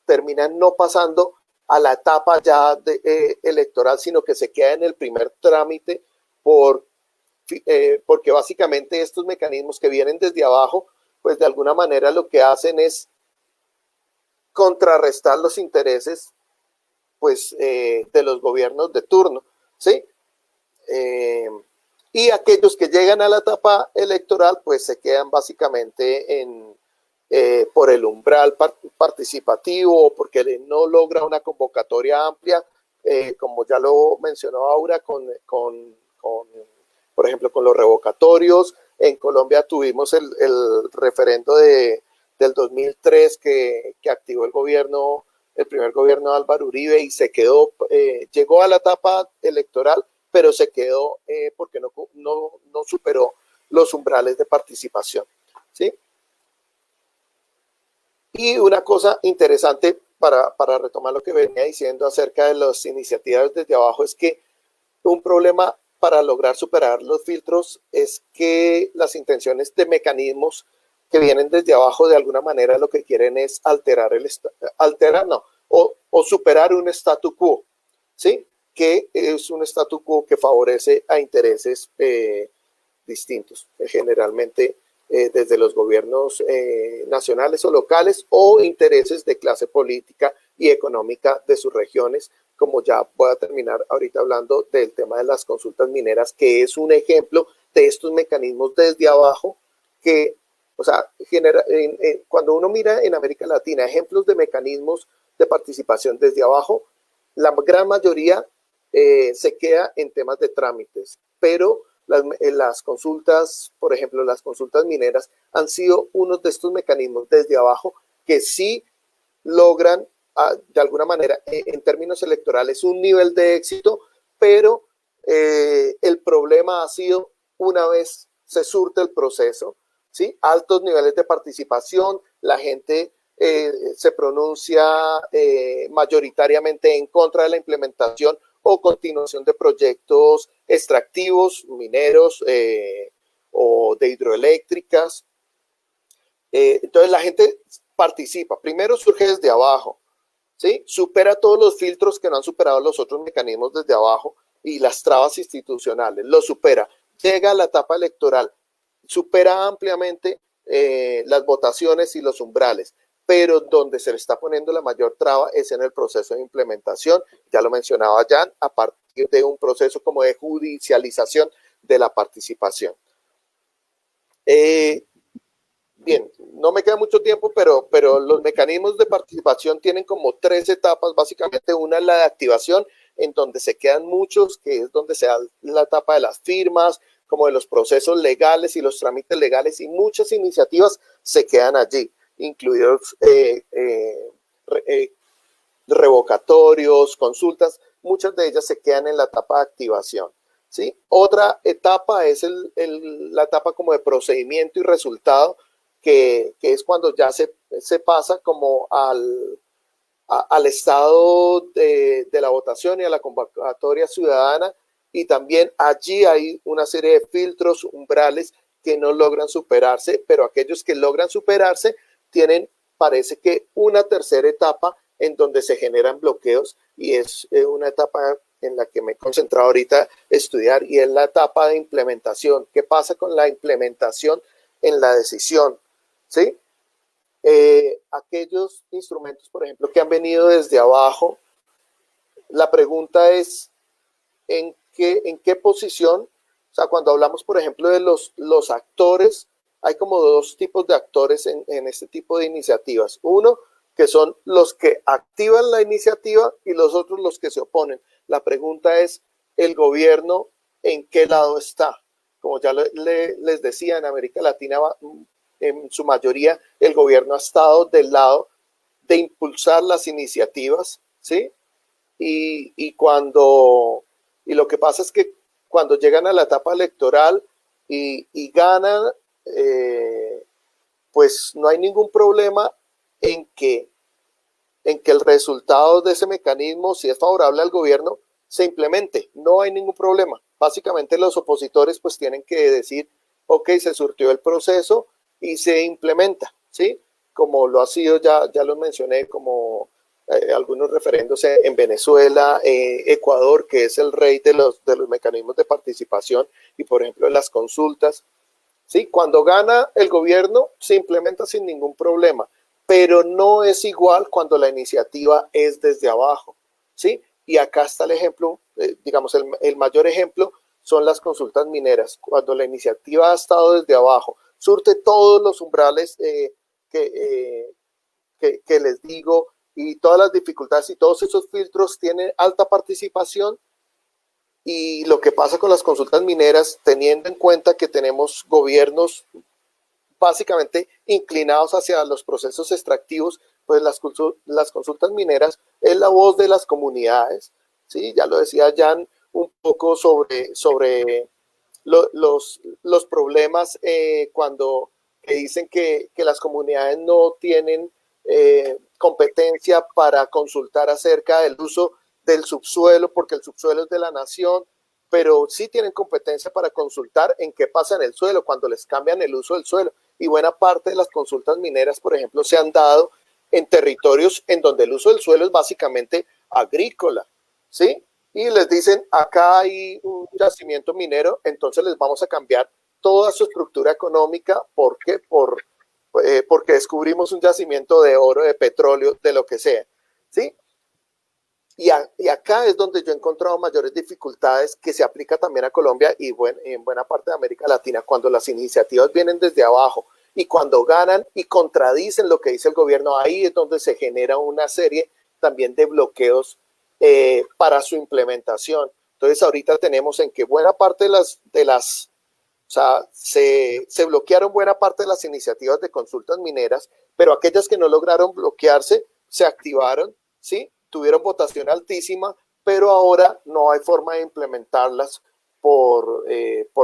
Speaker 4: terminan no pasando a la etapa ya electoral, sino que se queda en el primer trámite porque básicamente estos mecanismos que vienen desde abajo, pues de alguna manera lo que hacen es contrarrestar los intereses pues de los gobiernos de turno, ¿sí? Y aquellos que llegan a la etapa electoral pues se quedan básicamente por el umbral participativo, porque no logra una convocatoria amplia, como ya lo mencionó Aura, por ejemplo, con los revocatorios. En Colombia tuvimos el referendo del 2003 que activó el primer gobierno de Álvaro Uribe y se quedó, llegó a la etapa electoral, pero se quedó porque no superó los umbrales de participación, ¿sí? Y una cosa interesante para retomar lo que venía diciendo acerca de las iniciativas desde abajo es que un problema para lograr superar los filtros es que las intenciones de mecanismos que vienen desde abajo de alguna manera lo que quieren es o superar un statu quo, ¿sí? Que es un statu quo que favorece a intereses distintos, generalmente desde los gobiernos nacionales o locales o intereses de clase política y económica de sus regiones, como ya voy a terminar ahorita hablando del tema de las consultas mineras, que es un ejemplo de estos mecanismos desde abajo que, o sea, cuando uno mira en América Latina ejemplos de mecanismos de participación desde abajo, la gran mayoría se queda en temas de trámites, pero las consultas, por ejemplo, las consultas mineras han sido uno de estos mecanismos desde abajo que sí logran de alguna manera en términos electorales un nivel de éxito, pero el problema ha sido una vez se surte el proceso, ¿sí? Altos niveles de participación, la gente se pronuncia mayoritariamente en contra de la implementación o continuación de proyectos extractivos, mineros o de hidroeléctricas. Entonces la gente participa. Primero surge desde abajo, ¿sí? Supera todos los filtros que no han superado los otros mecanismos desde abajo y las trabas institucionales. Lo supera. Llega a la etapa electoral. Supera ampliamente las votaciones y los umbrales. Pero donde se le está poniendo la mayor traba es en el proceso de implementación, ya lo mencionaba Jan, a partir de un proceso como de judicialización de la participación. Bien, no me queda mucho tiempo, pero los mecanismos de participación tienen como 3 etapas, básicamente. Una es la de activación, en donde se quedan muchos, que es donde se da la etapa de las firmas, como de los procesos legales y los trámites legales, y muchas iniciativas se quedan allí, incluidos revocatorios, consultas, muchas de ellas se quedan en la etapa de activación, ¿sí? Otra etapa es la etapa como de procedimiento y resultado, que es cuando ya se pasa como al estado de la votación y a la convocatoria ciudadana, y también allí hay una serie de filtros, umbrales que no logran superarse, pero aquellos que logran superarse tienen, parece que, una tercera etapa en donde se generan bloqueos, y es una etapa en la que me he concentrado ahorita a estudiar, y es la etapa de implementación. ¿Qué pasa con la implementación en la decisión? ¿Sí? Aquellos instrumentos, por ejemplo, que han venido desde abajo, la pregunta es ¿en qué posición? O sea, cuando hablamos, por ejemplo, de los actores, hay como dos tipos de actores en este tipo de iniciativas. Uno, que son los que activan la iniciativa, y los otros los que se oponen. La pregunta es, ¿el gobierno en qué lado está? Como ya les decía, en América Latina, en su mayoría, el gobierno ha estado del lado de impulsar las iniciativas, ¿sí? Y lo que pasa es que cuando llegan a la etapa electoral y ganan, pues no hay ningún problema en que el resultado de ese mecanismo, si es favorable al gobierno, se implemente. No hay ningún problema. Básicamente los opositores pues tienen que decir, ok, se surtió el proceso y se implementa, ¿sí? Como lo ha sido, ya lo mencioné, como algunos referendos en Venezuela, Ecuador, que es el rey de los mecanismos de participación, y por ejemplo en las consultas, ¿sí? Cuando gana el gobierno se implementa sin ningún problema, pero no es igual cuando la iniciativa es desde abajo, ¿sí? Y acá está el ejemplo, digamos, el mayor ejemplo son las consultas mineras. Cuando la iniciativa ha estado desde abajo, surte todos los umbrales que les digo, y todas las dificultades y todos esos filtros, tienen alta participación. Y lo que pasa con las consultas mineras, teniendo en cuenta que tenemos gobiernos básicamente inclinados hacia los procesos extractivos, pues las consultas mineras es la voz de las comunidades, ¿sí? Ya lo decía Jan un poco sobre los problemas cuando dicen que las comunidades no tienen competencia para consultar acerca del uso del subsuelo, porque el subsuelo es de la nación, pero sí tienen competencia para consultar en qué pasa en el suelo, cuando les cambian el uso del suelo. Y buena parte de las consultas mineras, por ejemplo, se han dado en territorios en donde el uso del suelo es básicamente agrícola, ¿sí? Y les dicen, acá hay un yacimiento minero, entonces les vamos a cambiar toda su estructura económica. ¿Por qué? Porque descubrimos un yacimiento de oro, de petróleo, de lo que sea, ¿sí? Y acá es donde yo he encontrado mayores dificultades, que se aplica también a Colombia y en buena parte de América Latina, cuando las iniciativas vienen desde abajo y cuando ganan y contradicen lo que dice el gobierno. Ahí es donde se genera una serie también de bloqueos para su implementación. Entonces ahorita tenemos en que buena parte o sea, se bloquearon buena parte de las iniciativas de consultas mineras, pero aquellas que no lograron bloquearse se activaron, ¿sí? Tuvieron votación altísima, pero ahora no hay forma de implementarlas por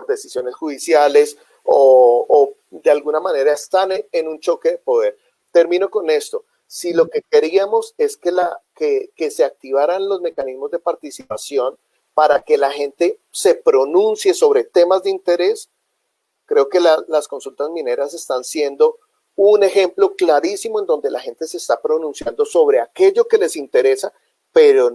Speaker 4: decisiones judiciales o de alguna manera están en un choque de poder. Termino con esto. Si lo que queríamos es que se activaran los mecanismos de participación para que la gente se pronuncie sobre temas de interés, creo que las consultas mineras están siendo un ejemplo clarísimo en donde la gente se está pronunciando sobre aquello que les interesa, pero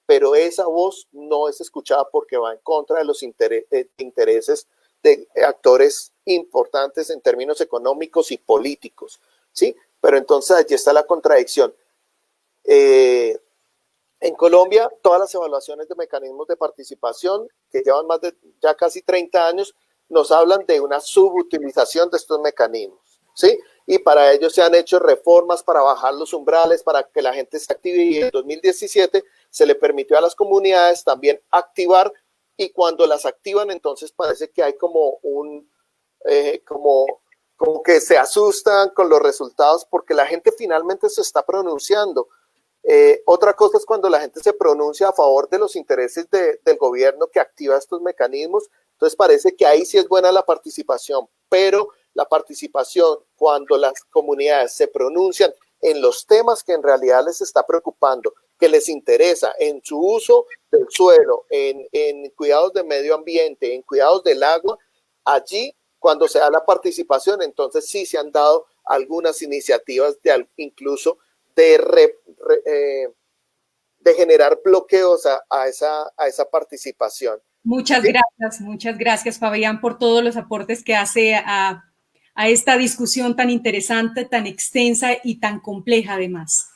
Speaker 4: pero esa voz no es escuchada porque va en contra de los intereses de actores importantes en términos económicos y políticos, ¿sí? Pero entonces allí está la contradicción. En Colombia, todas las evaluaciones de mecanismos de participación, que llevan más de ya casi 30 años, nos hablan de una subutilización de estos mecanismos, ¿sí? Y para ello se han hecho reformas para bajar los umbrales, para que la gente se active, y en 2017 se le permitió a las comunidades también activar, y cuando las activan, entonces parece que hay como como que se asustan con los resultados porque la gente finalmente se está pronunciando. Otra cosa es cuando la gente se pronuncia a favor de los intereses del gobierno que activa estos mecanismos. Entonces parece que ahí sí es buena la participación, pero la participación cuando las comunidades se pronuncian en los temas que en realidad les está preocupando, que les interesa, en su uso del suelo, en cuidados de medio ambiente, en cuidados del agua, allí cuando se da la participación, entonces sí se han dado algunas iniciativas incluso de generar bloqueos a esa participación.
Speaker 2: Muchas gracias Fabián por todos los aportes que hace a esta discusión tan interesante, tan extensa y tan compleja además.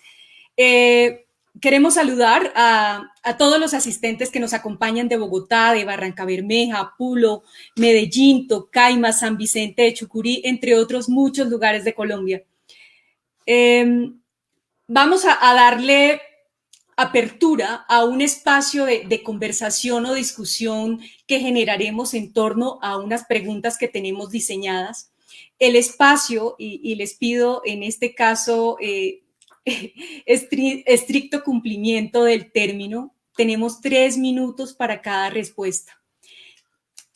Speaker 2: Queremos saludar a todos los asistentes que nos acompañan de Bogotá, de Barrancabermeja, Pulo, Medellín, Tocaima, San Vicente de Chucurí, entre otros muchos lugares de Colombia. Vamos a darle apertura a un espacio de conversación o discusión que generaremos en torno a unas preguntas que tenemos diseñadas. El espacio, y les pido en este caso estricto cumplimiento del término, tenemos 3 minutos para cada respuesta.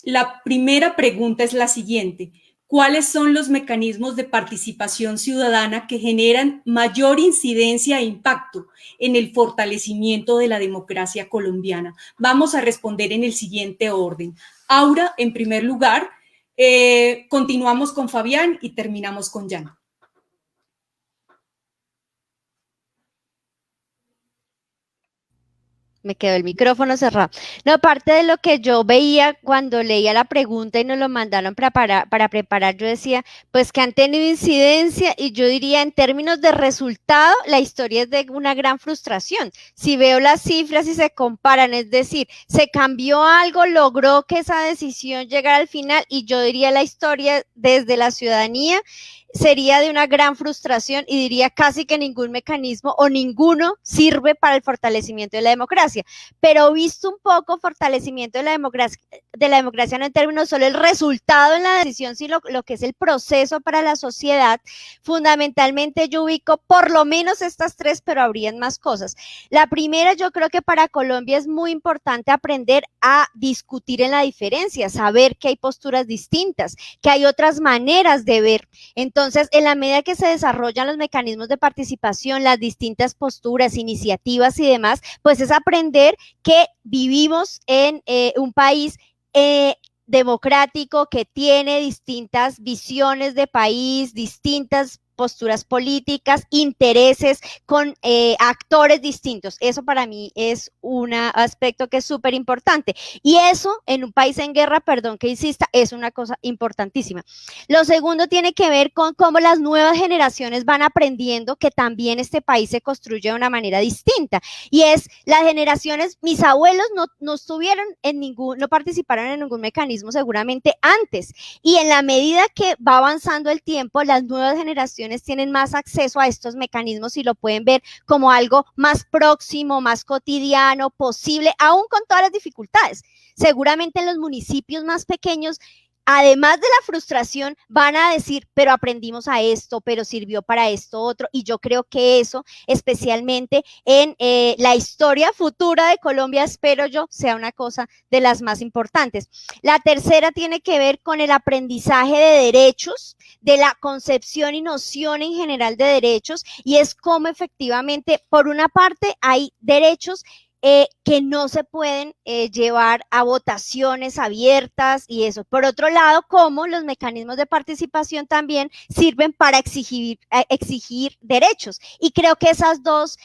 Speaker 2: La primera pregunta es la siguiente: ¿cuáles son los mecanismos de participación ciudadana que generan mayor incidencia e impacto en el fortalecimiento de la democracia colombiana? Vamos a responder en el siguiente orden. Aura, en primer lugar, continuamos con Fabián y terminamos con Jan.
Speaker 5: Me quedó el micrófono cerrado. No, parte de lo que yo veía cuando leía la pregunta y nos lo mandaron para preparar, yo decía, pues que han tenido incidencia, y yo diría en términos de resultado, la historia es de una gran frustración. Si veo las cifras y se comparan, es decir, se cambió algo, logró que esa decisión llegara al final, y yo diría la historia desde la ciudadanía sería de una gran frustración, y diría casi que ningún mecanismo o ninguno sirve para el fortalecimiento de la democracia. Pero visto un poco fortalecimiento de la democracia no en términos solo el resultado en la decisión, sino lo que es el proceso para la sociedad, fundamentalmente yo ubico por lo menos estas 3, pero habrían más cosas. La primera, yo creo que para Colombia es muy importante aprender a discutir en la diferencia, saber que hay posturas distintas, que hay otras maneras de ver. Entonces, en la medida que se desarrollan los mecanismos de participación, las distintas posturas, iniciativas y demás, pues es aprender que vivimos en un país democrático que tiene distintas visiones de país, distintas posturas políticas, intereses con actores distintos. Eso para mí es un aspecto que es súper importante. Y eso en un país en guerra, perdón que insista, es una cosa importantísima. Lo segundo tiene que ver con cómo las nuevas generaciones van aprendiendo que también este país se construye de una manera distinta. Y es las generaciones, mis abuelos no estuvieron no participaron en ningún mecanismo seguramente antes. Y en la medida que va avanzando el tiempo, las nuevas generaciones tienen más acceso a estos mecanismos y lo pueden ver como algo más próximo, más cotidiano, posible, aún con todas las dificultades. Seguramente en los municipios más pequeños, además de la frustración, van a decir, pero aprendimos a esto, pero sirvió para esto otro, y yo creo que eso, especialmente en la historia futura de Colombia, espero yo, sea una cosa de las más importantes. La tercera tiene que ver con el aprendizaje de derechos, de la concepción y noción en general de derechos, y es cómo efectivamente, por una parte, hay derechos que no se pueden llevar a votaciones abiertas y eso. Por otro lado, como los mecanismos de participación también sirven para exigir derechos. Y creo que esas dos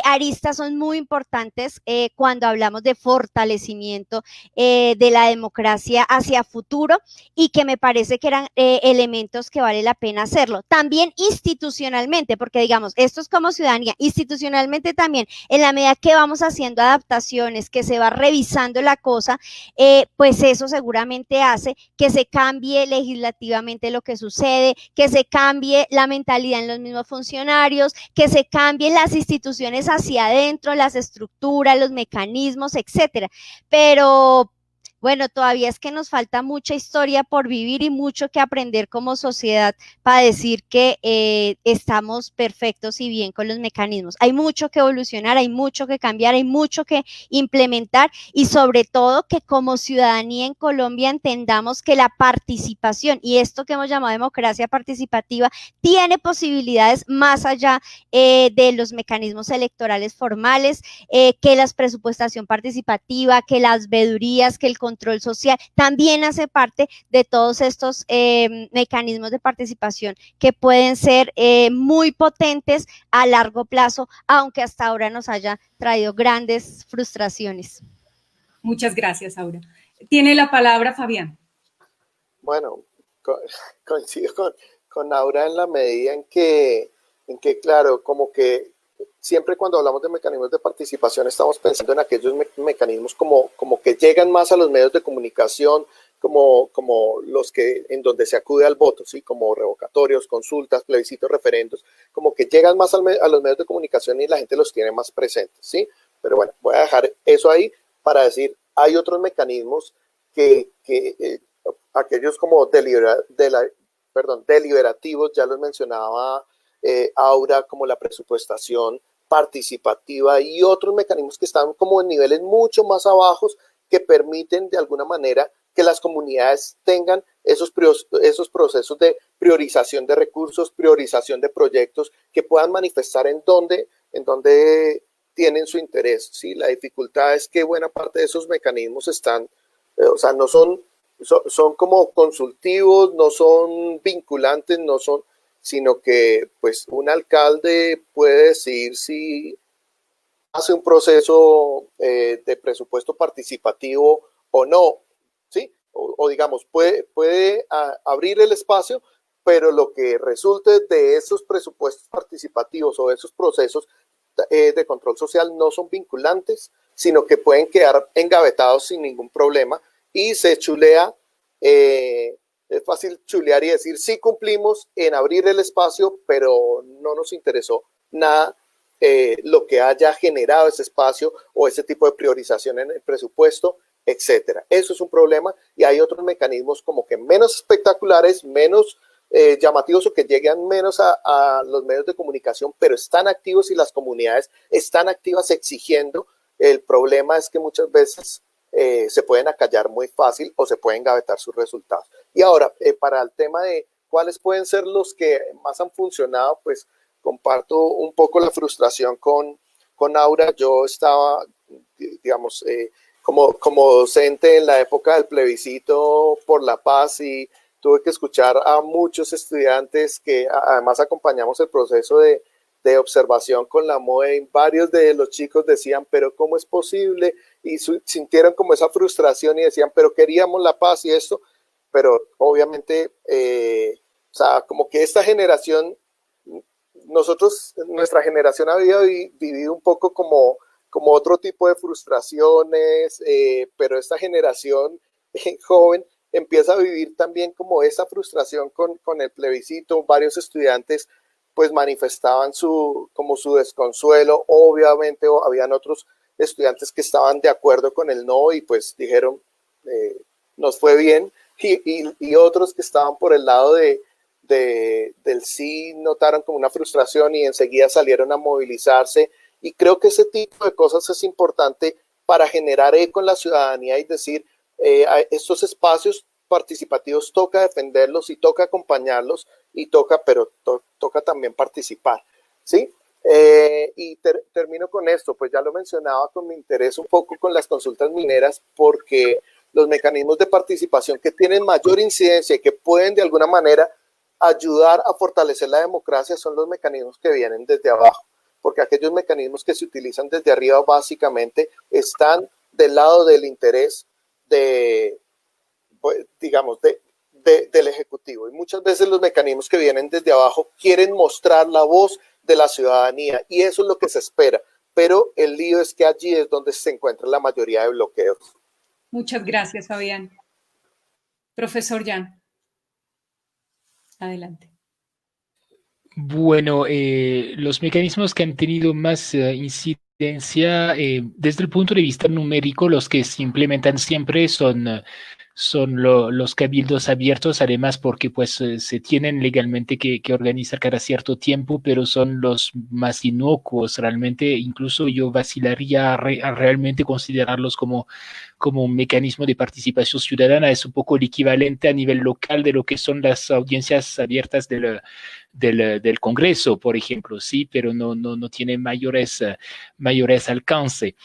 Speaker 5: aristas son muy importantes cuando hablamos de fortalecimiento de la democracia hacia futuro, y que me parece que eran elementos que vale la pena hacerlo. También institucionalmente, porque digamos, esto es como ciudadanía, institucionalmente también, en la medida que vamos haciendo adaptaciones, que se va revisando la cosa, pues eso seguramente hace que se cambie legislativamente lo que sucede, que se cambie la mentalidad en los mismos funcionarios, que se cambien las instituciones hacia adentro, las estructuras, los mecanismos, etcétera. Pero bueno, todavía es que nos falta mucha historia por vivir y mucho que aprender como sociedad para decir que estamos perfectos y bien con los mecanismos. Hay mucho que evolucionar, hay mucho que cambiar, hay mucho que implementar y sobre todo que como ciudadanía en Colombia entendamos que la participación y esto que hemos llamado democracia participativa tiene posibilidades más allá de los mecanismos electorales formales, que la presupuestación participativa, que las vedurías, que el control social, también hace parte de todos estos mecanismos de participación que pueden ser muy potentes a largo plazo, aunque hasta ahora nos haya traído grandes frustraciones.
Speaker 2: Muchas gracias, Aura. Tiene la palabra Fabián.
Speaker 4: Bueno, coincido con Aura en la medida en que, claro, como que siempre cuando hablamos de mecanismos de participación estamos pensando en aquellos mecanismos como que llegan más a los medios de comunicación, como los que en donde se acude al voto, ¿sí? Como revocatorios, consultas, plebiscitos, referendos, como que llegan más a los medios de comunicación y la gente los tiene más presentes, ¿sí? Pero bueno, voy a dejar eso ahí para decir, hay otros mecanismos que aquellos como deliberativos, ya los mencionaba Aura, como la presupuestación participativa y otros mecanismos que están como en niveles mucho más abajo que permiten de alguna manera que las comunidades tengan esos procesos de priorización de recursos, priorización de proyectos que puedan manifestar en donde tienen su interés, ¿sí? La dificultad es que buena parte de esos mecanismos están, o sea, no son como consultivos, no son vinculantes, no son, sino que pues un alcalde puede decir si hace un proceso de presupuesto participativo o no, ¿sí? O digamos, puede abrir el espacio, pero lo que resulte de esos presupuestos participativos o de esos procesos de control social no son vinculantes, sino que pueden quedar engavetados sin ningún problema y se chulea, es fácil chulear y decir sí cumplimos en abrir el espacio, pero no nos interesó nada lo que haya generado ese espacio o ese tipo de priorización en el presupuesto, etcétera. Eso es un problema y hay otros mecanismos como que menos espectaculares, menos llamativos o que lleguen menos a los medios de comunicación, pero están activos y las comunidades están activas exigiendo. El problema es que muchas veces se pueden acallar muy fácil o se pueden gavetar sus resultados. Y ahora, para el tema de cuáles pueden ser los que más han funcionado, pues comparto un poco la frustración con Aura. Yo estaba, digamos, como docente en la época del plebiscito por la paz y tuve que escuchar a muchos estudiantes que además acompañamos el proceso de observación con la MOE y varios de los chicos decían, pero ¿cómo es posible? Y sintieron como esa frustración y decían, pero queríamos la paz y esto, pero obviamente, o sea, como que esta generación, nuestra generación había vivido un poco como otro tipo de frustraciones, pero esta generación joven empieza a vivir también como esa frustración con el plebiscito. Varios estudiantes pues manifestaban como su desconsuelo. Obviamente habían otros estudiantes que estaban de acuerdo con el no y pues dijeron nos fue bien y otros que estaban por el lado del sí notaron como una frustración y enseguida salieron a movilizarse y creo que ese tipo de cosas es importante para generar eco en la ciudadanía y decir estos espacios participativos toca defenderlos y toca acompañarlos y toca también participar, ¿sí? Y termino con esto, pues ya lo mencionaba con mi interés un poco con las consultas mineras porque los mecanismos de participación que tienen mayor incidencia y que pueden de alguna manera ayudar a fortalecer la democracia son los mecanismos que vienen desde abajo, porque aquellos mecanismos que se utilizan desde arriba básicamente están del lado del interés digamos, del Ejecutivo. Y muchas veces los mecanismos que vienen desde abajo quieren mostrar la voz de la ciudadanía y eso es lo que se espera. Pero el lío es que allí es donde se encuentra la mayoría de bloqueos.
Speaker 2: Muchas gracias, Fabián. Profesor Jan, adelante.
Speaker 3: Bueno, los mecanismos que han tenido más incidencia evidencia, desde el punto de vista numérico, los que se implementan siempre son los cabildos abiertos, además porque pues se tienen legalmente que organizar cada cierto tiempo, pero son los más inocuos realmente. Incluso yo vacilaría a realmente considerarlos como un mecanismo de participación ciudadana. Es un poco el equivalente a nivel local de lo que son las audiencias abiertas del Congreso, por ejemplo, sí, pero no tiene mayores alcance.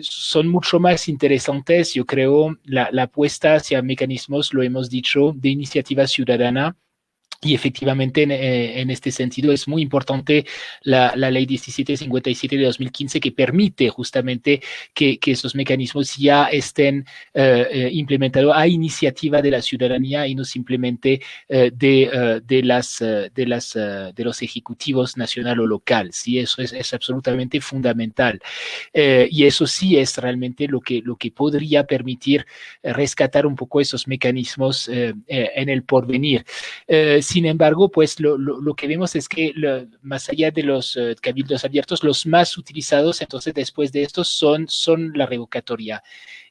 Speaker 3: Son mucho más interesantes, yo creo, la apuesta hacia mecanismos, lo hemos dicho, de iniciativa ciudadana. Y efectivamente, en este sentido, es muy importante la ley 1757 de 2015 que permite justamente que esos mecanismos ya estén implementados a iniciativa de la ciudadanía y no simplemente de los ejecutivos nacional o local. Sí, eso es absolutamente fundamental. Y eso sí es realmente lo que podría permitir rescatar un poco esos mecanismos en el porvenir. Sin embargo, pues lo que vemos es que más allá de los cabildos abiertos, los más utilizados entonces después de estos son la revocatoria.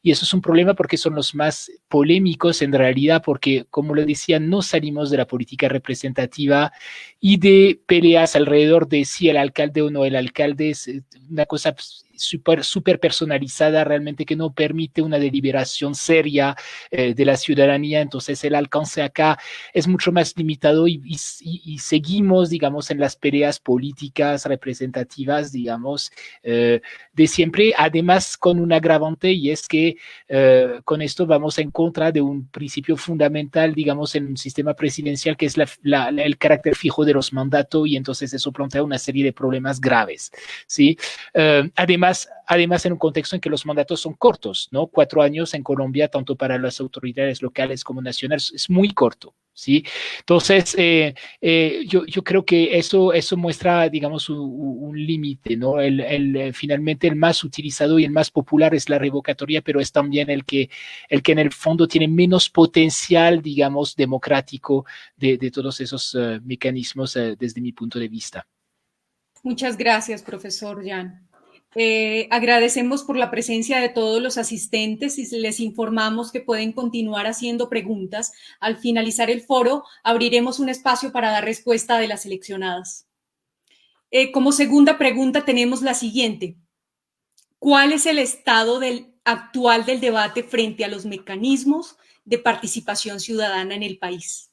Speaker 3: Y eso es un problema porque son los más polémicos en realidad, porque como lo decía, no salimos de la política representativa y de peleas alrededor de si el alcalde o no el alcalde es una cosa súper personalizada realmente que no permite una deliberación seria de la ciudadanía. Entonces el alcance acá es mucho más limitado y seguimos, digamos, en las peleas políticas representativas, digamos, de siempre, además con un agravante y es que con esto vamos en contra de un principio fundamental, digamos, en un sistema presidencial que es el carácter fijo de los mandatos y entonces eso plantea una serie de problemas graves, ¿sí? Además, en un contexto en que los mandatos son cortos, ¿no? 4 años en Colombia, tanto para las autoridades locales como nacionales, es muy corto, ¿sí? Entonces, yo creo que eso muestra, digamos, un límite, ¿no? Finalmente, el más utilizado y el más popular es la revocatoria, pero es también el que en el fondo tiene menos potencial, digamos, democrático de todos esos mecanismos desde mi punto de vista.
Speaker 2: Muchas gracias, profesor Jan. Agradecemos por la presencia de todos los asistentes y les informamos que pueden continuar haciendo preguntas. Al finalizar el foro, abriremos un espacio para dar respuesta de las seleccionadas. Como segunda pregunta tenemos la siguiente. ¿Cuál es el estado actual del debate frente a los mecanismos de participación ciudadana en el país?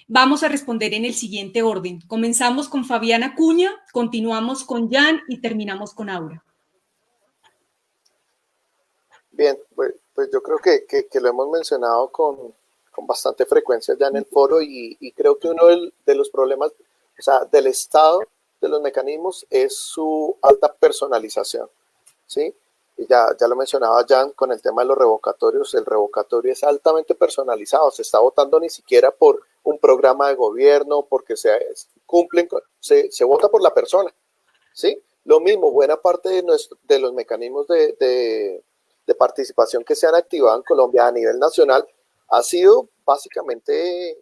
Speaker 2: Vamos a responder en el siguiente orden. Comenzamos con Fabiana Cuña, continuamos con Jan y terminamos con Aura.
Speaker 4: Bien, pues yo creo que lo hemos mencionado con bastante frecuencia ya en el foro y creo que uno de los problemas, o sea, del estado de los mecanismos es su alta personalización, ¿sí? Y ya lo mencionaba Jan con el tema de los revocatorios. El revocatorio es altamente personalizado, se está votando ni siquiera por un programa de gobierno, porque se vota por la persona, ¿sí? Lo mismo, buena parte de los mecanismos de participación que se han activado en Colombia a nivel nacional ha sido básicamente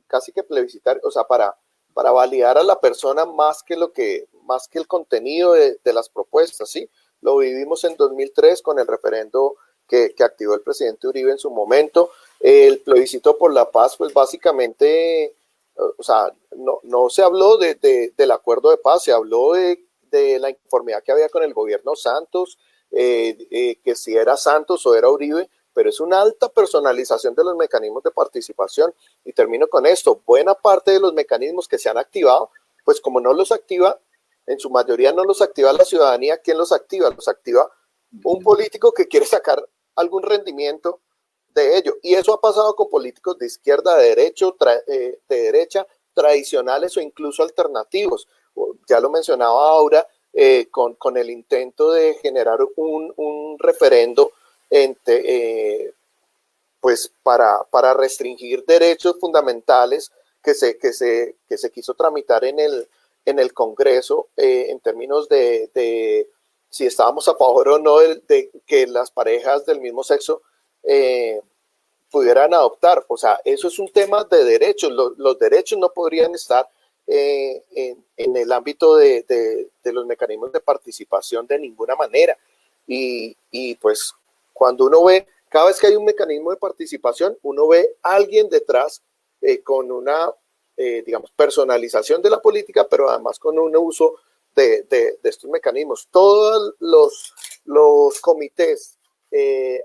Speaker 4: casi que plebiscitario, o sea, para validar a la persona más que el contenido de las propuestas, ¿sí? Lo vivimos en 2003 con el referendo que activó el presidente Uribe en su momento. El plebiscito por la paz, pues básicamente, o sea, no se habló del acuerdo de paz, se habló de la inconformidad que había con el gobierno Santos, que si era Santos o era Uribe, pero es una alta personalización de los mecanismos de participación. Y termino con esto, buena parte de los mecanismos que se han activado, pues como no los activa, en su mayoría no los activa la ciudadanía. ¿Quién los activa? Los activa un político que quiere sacar algún rendimiento de ello. Y eso ha pasado con políticos de izquierda, de derecha, tradicionales o incluso alternativos. Ya lo mencionaba Aura, con el intento de generar un referendo pues para restringir derechos fundamentales que se quiso tramitar en el Congreso, en términos de si estábamos a favor o no de que las parejas del mismo sexo pudieran adoptar. O sea, eso es un tema de derechos. Los derechos no podrían estar en el ámbito de los mecanismos de participación de ninguna manera. Y pues cuando uno ve, cada vez que hay un mecanismo de participación, uno ve a alguien detrás con una, digamos, personalización de la política, pero además con un uso de estos mecanismos. Todos los comités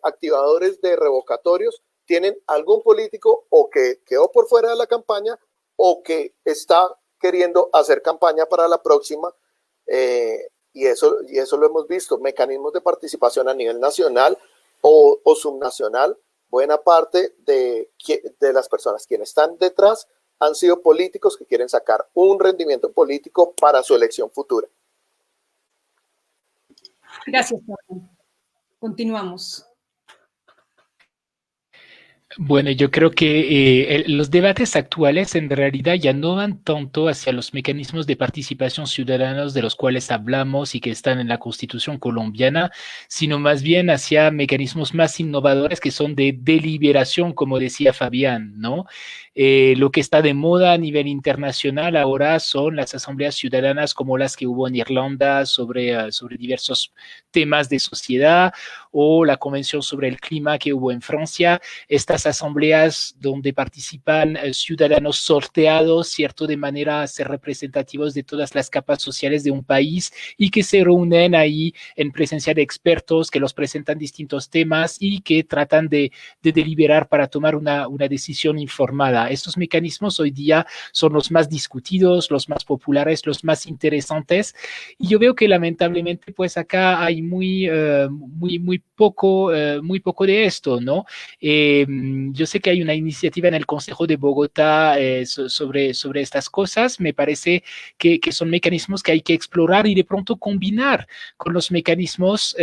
Speaker 4: activadores de revocatorios tienen algún político o que quedó por fuera de la campaña o que está queriendo hacer campaña para la próxima, y eso lo hemos visto, mecanismos de participación a nivel nacional o subnacional. Buena parte de las personas quienes están detrás han sido políticos que quieren sacar un rendimiento político para su elección futura.
Speaker 2: Gracias, Pablo. Continuamos.
Speaker 3: Bueno, yo creo que los debates actuales en realidad ya no van tanto hacia los mecanismos de participación ciudadanos de los cuales hablamos y que están en la Constitución colombiana, sino más bien hacia mecanismos más innovadores que son de deliberación, como decía Fabián, ¿no? Lo que está de moda a nivel internacional ahora son las asambleas ciudadanas como las que hubo en Irlanda sobre diversos temas de sociedad, o la convención sobre el clima que hubo en Francia. Estas asambleas donde participan ciudadanos sorteados, ¿cierto?, de manera a ser representativos de todas las capas sociales de un país y que se reúnen ahí en presencia de expertos que los presentan distintos temas y que tratan de deliberar para tomar una decisión informada. Estos mecanismos hoy día son los más discutidos, los más populares, los más interesantes, y yo veo que lamentablemente pues acá hay muy poco de esto, ¿no? Yo sé que hay una iniciativa en el Consejo de Bogotá sobre estas cosas. Me parece que son mecanismos que hay que explorar y de pronto combinar con los mecanismos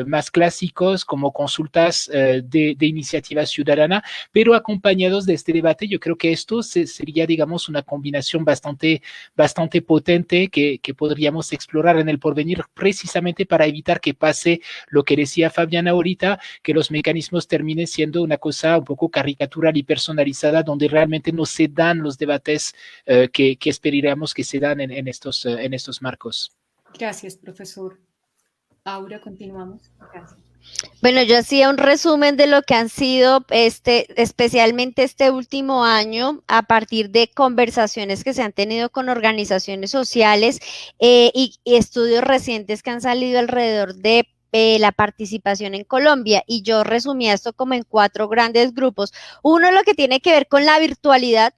Speaker 3: más clásicos como consultas de iniciativa ciudadana, pero acompañados de este debate. Yo creo que esto sería, digamos, una combinación bastante potente que podríamos explorar en el porvenir, precisamente para evitar que pase lo que decía Fabián ahorita, que los mecanismos terminen siendo una cosa un poco caricatural y personalizada, donde realmente no se dan los debates que esperaríamos que se dan en estos marcos.
Speaker 2: Gracias, profesor. Aura, continuamos. Gracias.
Speaker 5: Bueno, yo hacía un resumen de lo que han sido especialmente este último año, a partir de conversaciones que se han tenido con organizaciones sociales y estudios recientes que han salido alrededor de la participación en Colombia, y yo resumía esto como en 4 grandes grupos. Uno, lo que tiene que ver con la virtualidad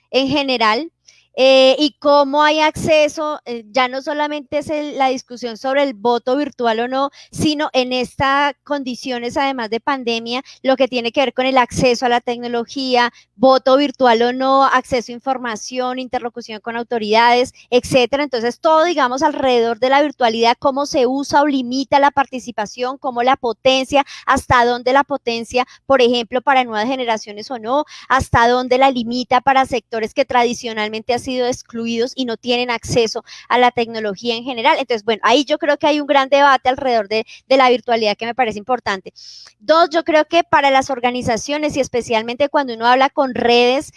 Speaker 5: en general, y cómo hay acceso, ya no solamente es la discusión sobre el voto virtual o no, sino en estas condiciones, además de pandemia, lo que tiene que ver con el acceso a la tecnología, voto virtual o no, acceso a información, interlocución con autoridades, etcétera. Entonces, todo, digamos, alrededor de la virtualidad, cómo se usa o limita la participación, cómo la potencia, hasta dónde la potencia, por ejemplo, para nuevas generaciones o no, hasta dónde la limita para sectores que tradicionalmente han sido excluidos y no tienen acceso a la tecnología en general. Entonces, bueno, ahí yo creo que hay un gran debate alrededor de la virtualidad que me parece importante. 2, yo creo que para las organizaciones, y especialmente cuando uno habla con redes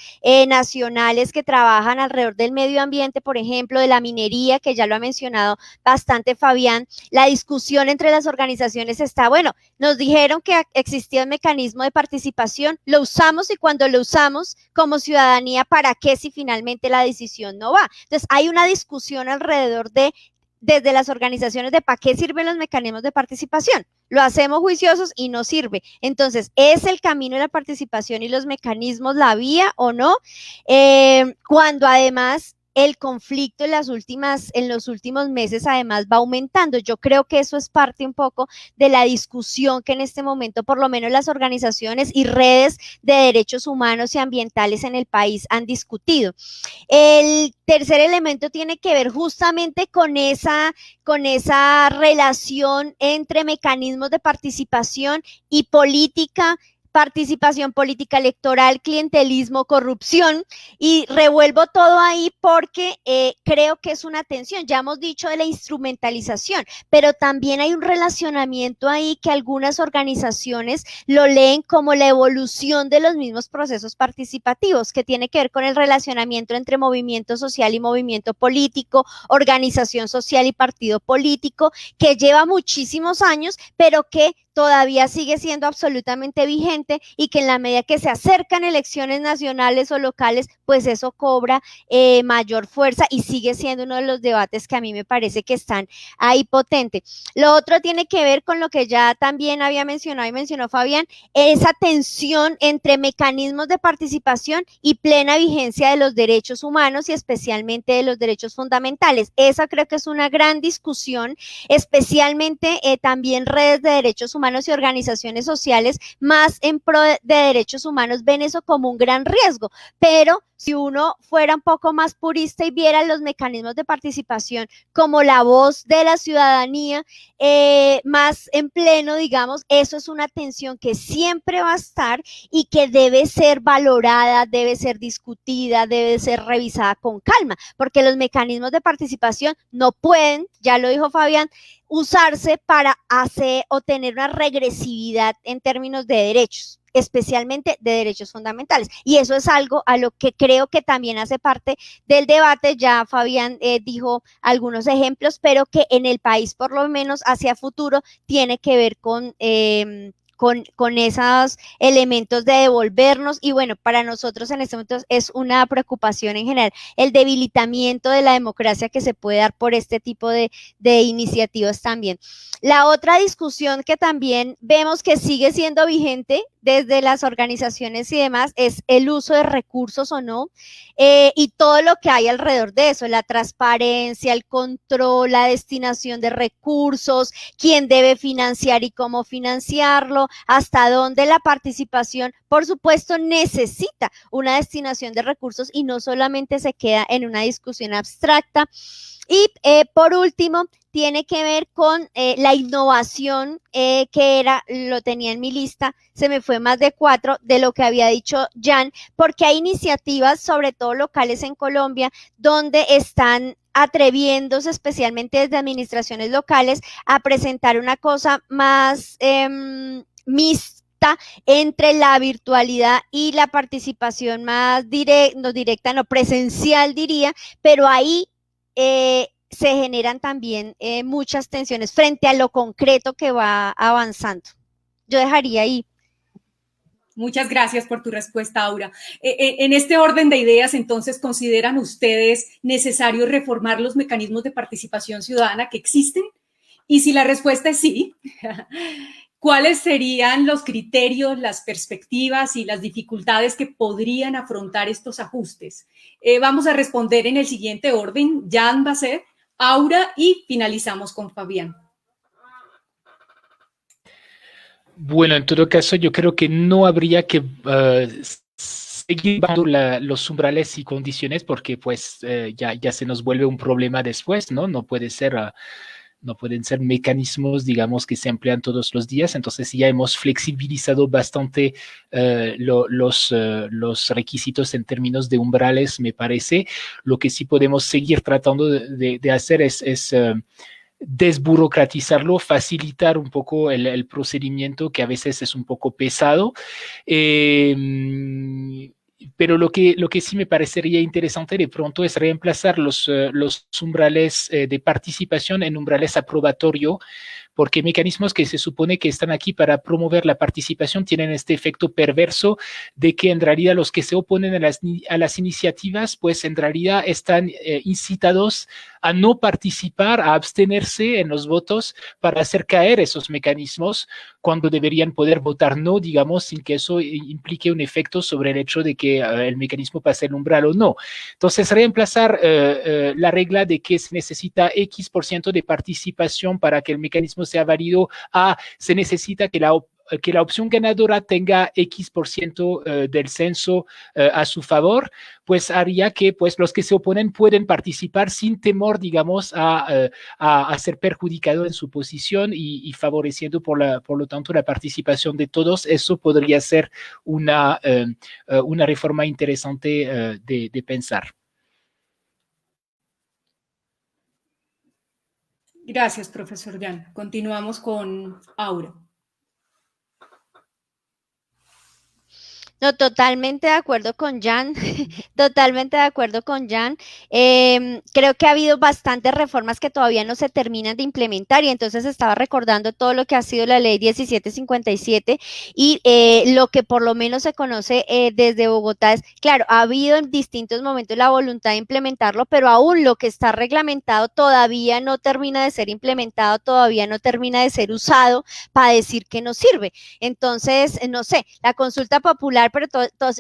Speaker 5: nacionales que trabajan alrededor del medio ambiente, por ejemplo, de la minería, que ya lo ha mencionado bastante Fabián, la discusión entre las organizaciones está, bueno, nos dijeron que existía un mecanismo de participación, lo usamos, y cuando lo usamos como ciudadanía, ¿para qué si finalmente la decisión no va? Entonces, hay una discusión alrededor desde las organizaciones de ¿para qué sirven los mecanismos de participación? Lo hacemos juiciosos y no sirve. Entonces, ¿es el camino de la participación y los mecanismos la vía o no? Cuando además el conflicto en los últimos meses además va aumentando. Yo creo que eso es parte un poco de la discusión que en este momento, por lo menos las organizaciones y redes de derechos humanos y ambientales en el país han discutido. El tercer elemento tiene que ver justamente con esa relación entre mecanismos de participación y política participación política electoral, clientelismo, corrupción, y revuelvo todo ahí porque creo que es una tensión. Ya hemos dicho de la instrumentalización, pero también hay un relacionamiento ahí que algunas organizaciones lo leen como la evolución de los mismos procesos participativos, que tiene que ver con el relacionamiento entre movimiento social y movimiento político, organización social y partido político, que lleva muchísimos años, pero que todavía sigue siendo absolutamente vigente, y que en la medida que se acercan elecciones nacionales o locales, pues eso cobra mayor fuerza y sigue siendo uno de los debates que a mí me parece que están ahí potente. Lo otro tiene que ver con lo que ya también había mencionado y mencionó Fabián, esa tensión entre mecanismos de participación y plena vigencia de los derechos humanos y especialmente de los derechos fundamentales. Esa creo que es una gran discusión, especialmente también redes de derechos humanos y organizaciones sociales más en pro de derechos humanos ven eso como un gran riesgo, pero si uno fuera un poco más purista y viera los mecanismos de participación como la voz de la ciudadanía más en pleno, digamos, eso es una tensión que siempre va a estar y que debe ser valorada, debe ser discutida, debe ser revisada con calma, porque los mecanismos de participación no pueden, ya lo dijo Fabián, usarse para hacer o tener una regresividad en términos de derechos, especialmente de derechos fundamentales. Y eso es algo a lo que creo que también hace parte del debate. Ya Fabián dijo algunos ejemplos, pero que en el país, por lo menos hacia futuro, tiene que ver con esos elementos de devolvernos. Y bueno, para nosotros en este momento es una preocupación en general el debilitamiento de la democracia que se puede dar por este tipo de iniciativas también. La otra discusión que también vemos que sigue siendo vigente desde las organizaciones y demás es el uso de recursos o no, y todo lo que hay alrededor de eso, la transparencia, el control, la destinación de recursos, quién debe financiar y cómo financiarlo, hasta dónde la participación, por supuesto, necesita una destinación de recursos y no solamente se queda en una discusión abstracta. Y por último, tiene que ver con la innovación que lo tenía en mi lista, se me fue más de 4 de lo que había dicho Jan, porque hay iniciativas, sobre todo locales en Colombia, donde están atreviéndose, especialmente desde administraciones locales, a presentar una cosa más mixta entre la virtualidad y la participación más presencial diría, pero ahí se generan también muchas tensiones frente a lo concreto que va avanzando. Yo dejaría ahí.
Speaker 2: Muchas gracias por tu respuesta, Aura. En este orden de ideas, entonces, ¿consideran ustedes necesario reformar los mecanismos de participación ciudadana que existen? Y si la respuesta es sí, ¿cuáles serían los criterios, las perspectivas y las dificultades que podrían afrontar estos ajustes? Vamos a responder en el siguiente orden. Jan va a ser Aura y finalizamos con Fabián.
Speaker 3: Bueno, en todo caso, yo creo que no habría que seguir dando los umbrales y condiciones porque pues ya se nos vuelve un problema después, ¿no? No puede ser... no pueden ser mecanismos, digamos, que se emplean todos los días. Entonces ya hemos flexibilizado bastante los requisitos en términos de umbrales, me parece. Lo que sí podemos seguir tratando de hacer es desburocratizarlo, facilitar un poco el procedimiento que a veces es un poco pesado. Pero lo que sí me parecería interesante de pronto es reemplazar los umbrales de participación en umbrales aprobatorios, porque mecanismos que se supone que están aquí para promover la participación tienen este efecto perverso de que en realidad los que se oponen a las iniciativas, pues en realidad están incitados a no participar, a abstenerse en los votos para hacer caer esos mecanismos cuando deberían poder votar no, digamos, sin que eso implique un efecto sobre el hecho de que el mecanismo pase el umbral o no. Entonces, reemplazar la regla de que se necesita X% de participación para que el mecanismo sea válido a se necesita que que la opción ganadora tenga X% del censo a su favor, pues haría que pues, los que se oponen pueden participar sin temor, digamos, a ser perjudicado en su posición y favoreciendo por lo tanto la participación de todos. Eso podría ser una reforma interesante de pensar.
Speaker 2: Gracias, profesor Jan. Continuamos con Aura.
Speaker 5: No, totalmente de acuerdo con Jan, totalmente de acuerdo con Jan. Creo que ha habido bastantes reformas que todavía no se terminan de implementar y entonces estaba recordando todo lo que ha sido la ley 1757 y lo que por lo menos se conoce desde Bogotá es, claro, ha habido en distintos momentos la voluntad de implementarlo, pero aún lo que está reglamentado todavía no termina de ser implementado, todavía no termina de ser usado para decir que no sirve. Entonces, no sé, la consulta popular, pero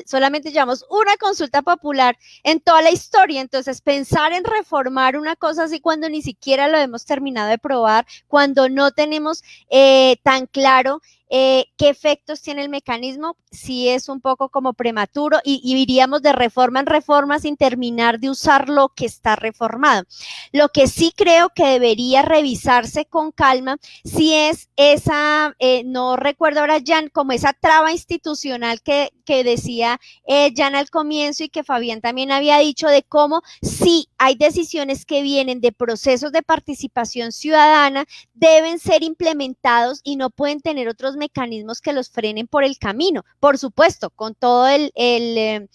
Speaker 5: solamente llevamos una consulta popular en toda la historia, entonces pensar en reformar una cosa así cuando ni siquiera lo hemos terminado de probar, cuando no tenemos tan claro qué efectos tiene el mecanismo, sí es un poco como prematuro y iríamos de reforma en reforma sin terminar de usar lo que está reformado. Lo que sí creo que debería revisarse con calma, si es esa, no recuerdo ahora Jan, como esa traba institucional que decía Jan al comienzo y que Fabián también había dicho de cómo si hay decisiones que vienen de procesos de participación ciudadana, deben ser implementados y no pueden tener otros mecanismos que los frenen por el camino. Por supuesto, con todo el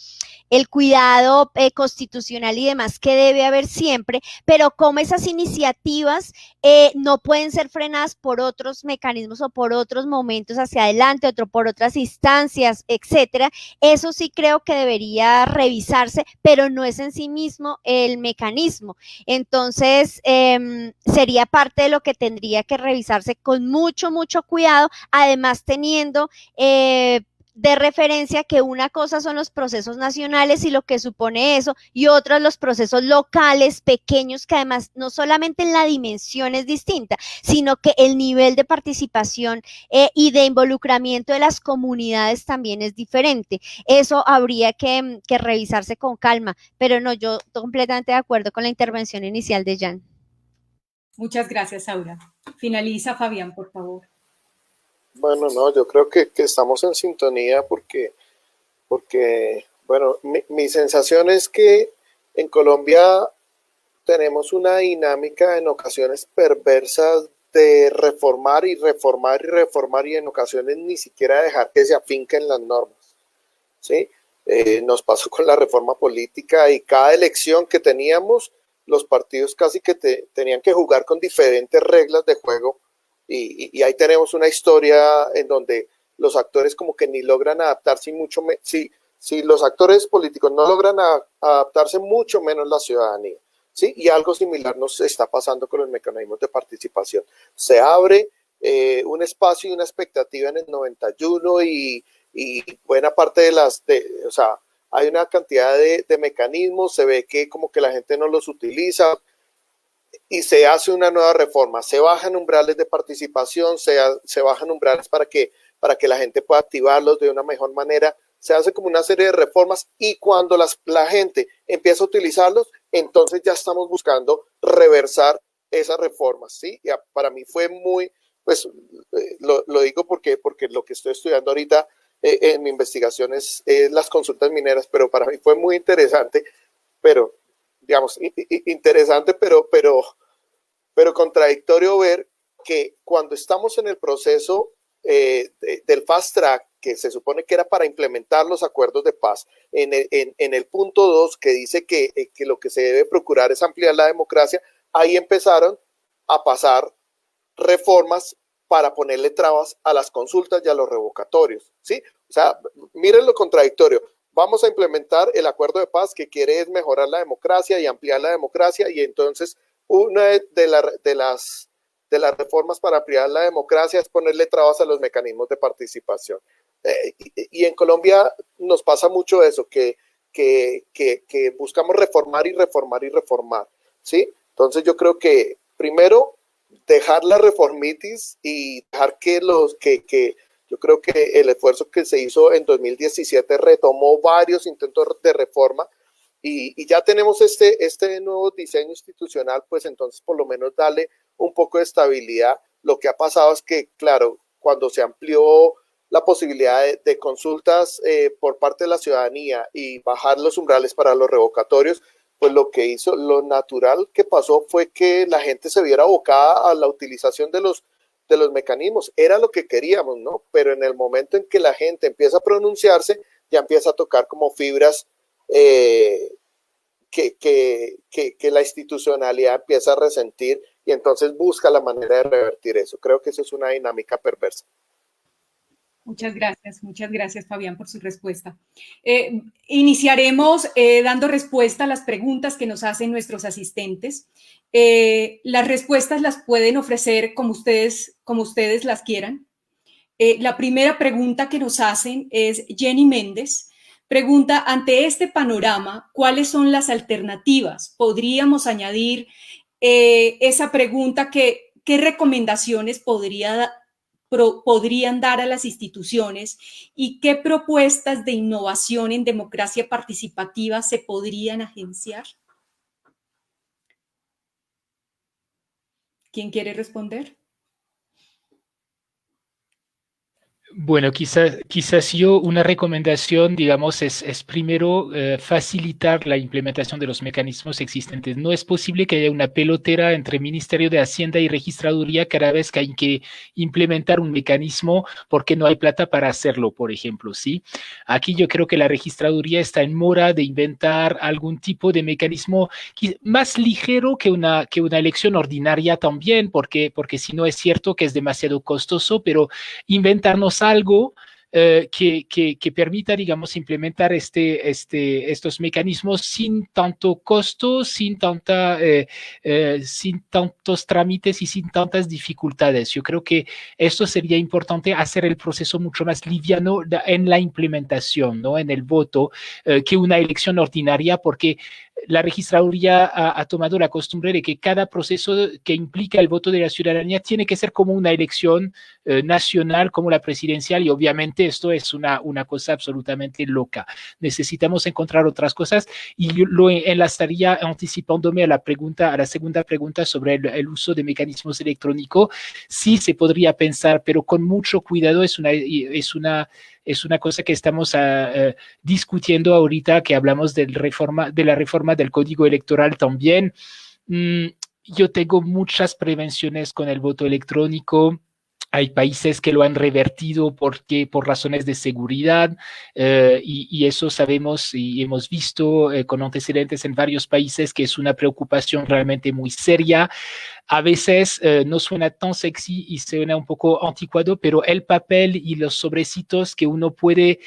Speaker 5: cuidado constitucional y demás que debe haber siempre, pero como esas iniciativas no pueden ser frenadas por otros mecanismos o por otros momentos hacia adelante, otro por otras instancias, etcétera. Eso sí creo que debería revisarse, pero no es en sí mismo el mecanismo. Entonces, sería parte de lo que tendría que revisarse con mucho, mucho cuidado, además teniendo de referencia que una cosa son los procesos nacionales y lo que supone eso, y otros los procesos locales, pequeños, que además no solamente en la dimensión es distinta, sino que el nivel de participación y de involucramiento de las comunidades también es diferente. Eso habría que revisarse con calma, pero no, yo completamente de acuerdo con la intervención inicial de Jan.
Speaker 2: Muchas gracias, Aura. Finaliza, Fabián, por favor.
Speaker 4: Bueno, no, yo creo que estamos en sintonía porque bueno, mi sensación es que en Colombia tenemos una dinámica en ocasiones perversas de reformar y reformar y reformar y en ocasiones ni siquiera dejar que se afinquen las normas, ¿sí? Nos pasó con la reforma política y cada elección que teníamos, los partidos casi que tenían que jugar con diferentes reglas de juego y ahí tenemos una historia en donde los actores como que ni logran adaptarse y mucho si los actores políticos no logran adaptarse, mucho menos la ciudadanía, ¿sí? Y algo similar nos está pasando con los mecanismos de participación. Se abre un espacio y una expectativa en el 91 y buena parte o sea, hay una cantidad de mecanismos, se ve que como que la gente no los utiliza y se hace una nueva reforma, se bajan umbrales de participación, se bajan umbrales para que la gente pueda activarlos de una mejor manera, se hace como una serie de reformas y cuando la gente empieza a utilizarlos, entonces ya estamos buscando reversar esas reformas, ¿sí? Y para mí fue muy, pues lo digo porque lo que estoy estudiando ahorita en mi investigación es las consultas mineras, pero para mí fue muy interesante, pero digamos, interesante, pero contradictorio ver que cuando estamos en el proceso del fast track, que se supone que era para implementar los acuerdos de paz, en el punto 2, que dice que lo que se debe procurar es ampliar la democracia, ahí empezaron a pasar reformas para ponerle trabas a las consultas y a los revocatorios, ¿sí? O sea, miren lo contradictorio. Vamos a implementar el acuerdo de paz que quiere es mejorar la democracia y ampliar la democracia y entonces una de las reformas para ampliar la democracia es ponerle trabas a los mecanismos de participación. Y en Colombia nos pasa mucho eso, que buscamos reformar y reformar y reformar, ¿sí? Entonces yo creo que primero dejar la reformitis y dejar que Yo creo que el esfuerzo que se hizo en 2017 retomó varios intentos de reforma y ya tenemos este nuevo diseño institucional, pues entonces por lo menos darle un poco de estabilidad. Lo que ha pasado es que, claro, cuando se amplió la posibilidad de consultas por parte de la ciudadanía y bajar los umbrales para los revocatorios, pues lo que hizo, lo natural que pasó fue que la gente se viera abocada a la utilización de los mecanismos. Era lo que queríamos, ¿no? Pero en el momento en que la gente empieza a pronunciarse, ya empieza a tocar como fibras que la institucionalidad empieza a resentir y entonces busca la manera de revertir eso. Creo que eso es una dinámica perversa.
Speaker 2: Muchas gracias Fabián por su respuesta. Iniciaremos dando respuesta a las preguntas que nos hacen nuestros asistentes. Las respuestas las pueden ofrecer como ustedes las quieran. La primera pregunta que nos hacen es Jenny Méndez. Pregunta, ante este panorama, ¿cuáles son las alternativas? Podríamos añadir esa pregunta ¿qué recomendaciones podrían dar a las instituciones y qué propuestas de innovación en democracia participativa se podrían agenciar? ¿Quién quiere responder?
Speaker 3: Bueno, quizás yo una recomendación, digamos, es primero facilitar la implementación de los mecanismos existentes. No es posible que haya una pelotera entre Ministerio de Hacienda y Registraduría cada vez que hay que implementar un mecanismo porque no hay plata para hacerlo, por ejemplo, ¿sí? Aquí yo creo que la Registraduría está en mora de inventar algún tipo de mecanismo más ligero que una elección ordinaria también, porque si no es cierto que es demasiado costoso, pero inventarnos algo que permita, digamos, implementar estos mecanismos sin tanto costo, sin tantos trámites y sin tantas dificultades. Yo creo que esto sería importante, hacer el proceso mucho más liviano en la implementación, ¿no? En el voto, que una elección ordinaria, porque la registraduría ha tomado la costumbre de que cada proceso que implica el voto de la ciudadanía tiene que ser como una elección nacional, como la presidencial, y obviamente esto es una cosa absolutamente loca. Necesitamos encontrar otras cosas, y yo lo enlazaría anticipándome a la segunda pregunta sobre el uso de mecanismos electrónicos. Sí se podría pensar, pero con mucho cuidado. Es una cosa que estamos discutiendo ahorita, que hablamos de la reforma del Código Electoral también. Yo tengo muchas prevenciones con el voto electrónico. Hay países que lo han revertido por razones de seguridad, y eso sabemos y hemos visto con antecedentes en varios países que es una preocupación realmente muy seria. A veces no suena tan sexy y suena un poco anticuado, pero el papel y los sobrecitos que uno puede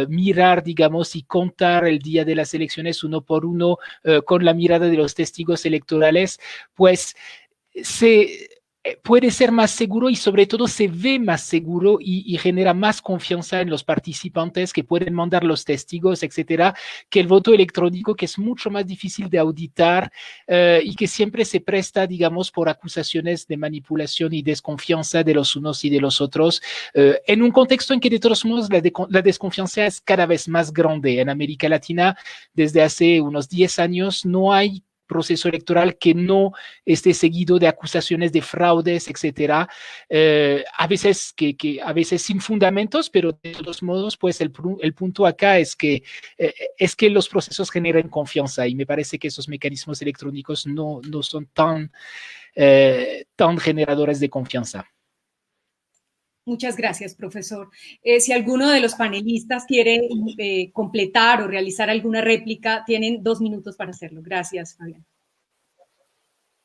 Speaker 3: mirar, digamos, y contar el día de las elecciones uno por uno, con la mirada de los testigos electorales, pues puede ser más seguro, y sobre todo se ve más seguro y genera más confianza en los participantes que pueden mandar los testigos, etcétera, que el voto electrónico, que es mucho más difícil de auditar y que siempre se presta, digamos, por acusaciones de manipulación y desconfianza de los unos y de los otros, en un contexto en que de todos modos la desconfianza es cada vez más grande. En América Latina, desde hace unos 10 años, no hay proceso electoral que no esté seguido de acusaciones de fraudes, etcétera, a veces a veces sin fundamentos, pero de todos modos, pues el punto acá es que los procesos generen confianza, y me parece que esos mecanismos electrónicos no son tan generadores de confianza.
Speaker 2: Muchas gracias, profesor. Si alguno de los panelistas quiere completar o realizar alguna réplica, tienen 2 minutos para hacerlo. Gracias, Fabián.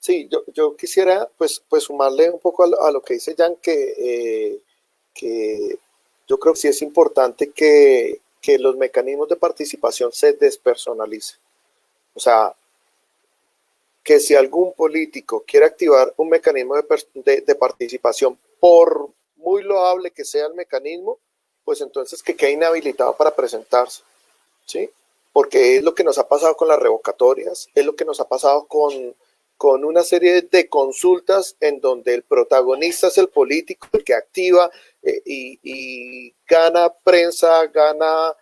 Speaker 4: Sí, yo quisiera pues sumarle un poco a lo que dice Jan, que yo creo que sí es importante que los mecanismos de participación se despersonalicen. O sea, que si algún político quiere activar un mecanismo de participación, por muy loable que sea el mecanismo, pues entonces que quede inhabilitado para presentarse, ¿sí? Porque es lo que nos ha pasado con las revocatorias, es lo que nos ha pasado con con una serie de consultas en donde el protagonista es el político, el que activa y gana prensa, gana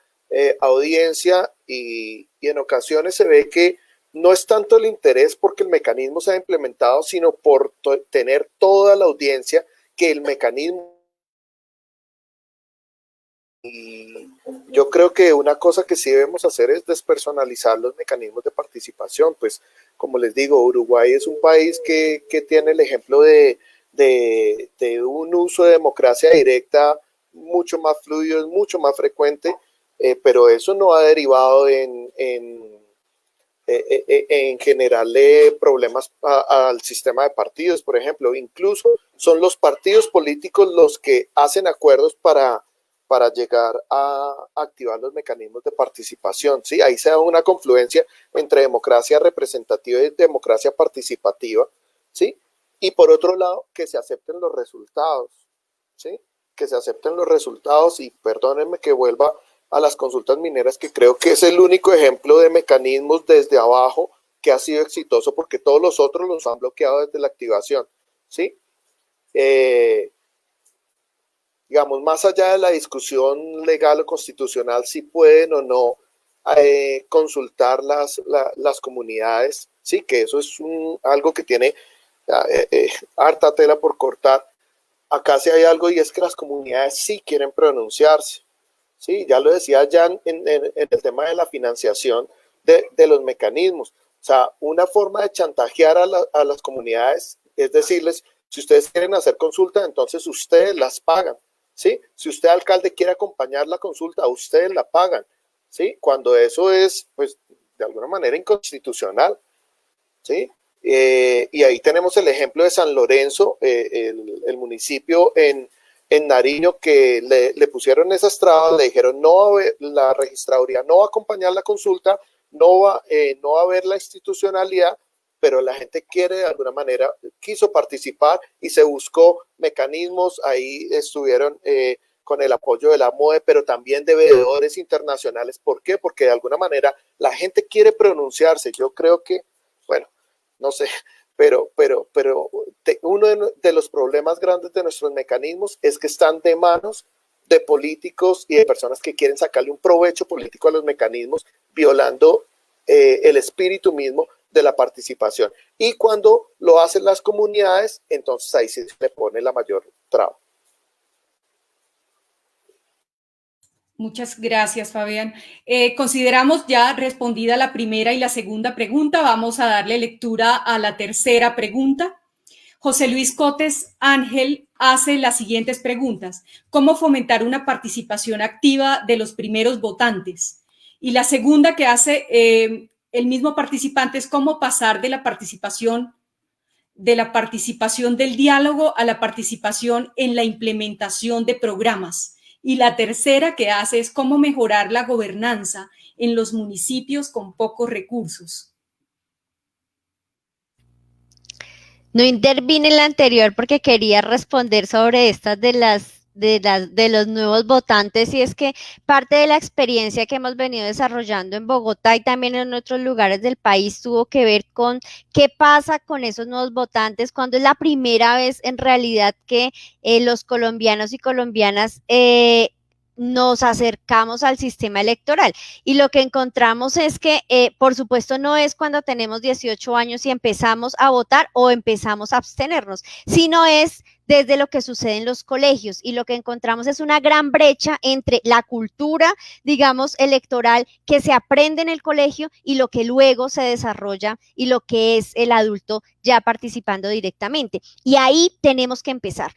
Speaker 4: audiencia y en ocasiones se ve que no es tanto el interés porque el mecanismo se ha implementado, sino por tener toda la audiencia que el mecanismo. Y yo creo que una cosa que sí debemos hacer es despersonalizar los mecanismos de participación. Pues, como les digo, Uruguay es un país que tiene el ejemplo de un uso de democracia directa mucho más fluido, es mucho más frecuente, pero eso no ha derivado en generarle problemas al sistema de partidos, por ejemplo. Incluso son los partidos políticos los que hacen acuerdos para llegar a activar los mecanismos de participación, ¿sí? Ahí se da una confluencia entre democracia representativa y democracia participativa, ¿sí? Y por otro lado, que se acepten los resultados, ¿sí? Que se acepten los resultados y perdónenme que vuelva a las consultas mineras, que creo que es el único ejemplo de mecanismos desde abajo que ha sido exitoso, porque todos los otros los han bloqueado desde la activación, ¿sí? Digamos, más allá de la discusión legal o constitucional, si pueden o no consultar las comunidades, sí, que eso es algo que tiene harta tela por cortar. Acá sí hay algo y es que las comunidades sí quieren pronunciarse, sí, ya lo decía Jan en el tema de la financiación de los mecanismos. O sea, una forma de chantajear a las comunidades es decirles, si ustedes quieren hacer consulta, entonces ustedes las pagan. ¿Sí? Si usted, alcalde, quiere acompañar la consulta, ustedes la pagan, ¿sí? Cuando eso es, pues, de alguna manera inconstitucional, ¿sí? Y ahí tenemos el ejemplo de San Lorenzo, el municipio en Nariño, que le pusieron esas trabas, le dijeron, no, la registraduría no va a acompañar la consulta, no va a haber la institucionalidad, pero la gente quiere, de alguna manera, quiso participar y se buscó mecanismos. Ahí estuvieron con el apoyo de la MOE, pero también de veedores internacionales. ¿Por qué? Porque de alguna manera la gente quiere pronunciarse. Yo creo que, bueno, no sé, pero uno de los problemas grandes de nuestros mecanismos es que están de manos de políticos y de personas que quieren sacarle un provecho político a los mecanismos, violando el espíritu mismo de la participación. Y cuando lo hacen las comunidades, entonces ahí sí se le pone la mayor traba.
Speaker 2: Muchas gracias, Fabián. Consideramos ya respondida la primera y la segunda pregunta. Vamos a darle lectura a la tercera pregunta. José Luis Cotes Ángel hace las siguientes preguntas. ¿Cómo fomentar una participación activa de los primeros votantes? Y la segunda que hace el mismo participante es cómo pasar de la participación del diálogo a la participación en la implementación de programas. Y la tercera que hace es cómo mejorar la gobernanza en los municipios con pocos recursos.
Speaker 5: No intervine en la anterior porque quería responder sobre estas de los nuevos votantes, y es que parte de la experiencia que hemos venido desarrollando en Bogotá y también en otros lugares del país tuvo que ver con qué pasa con esos nuevos votantes cuando es la primera vez en realidad que los colombianos y colombianas nos acercamos al sistema electoral, y lo que encontramos es que por supuesto no es cuando tenemos 18 años y empezamos a votar o empezamos a abstenernos, sino es desde lo que sucede en los colegios, y lo que encontramos es una gran brecha entre la cultura, digamos, electoral que se aprende en el colegio y lo que luego se desarrolla y lo que es el adulto ya participando directamente. Y ahí tenemos que empezar.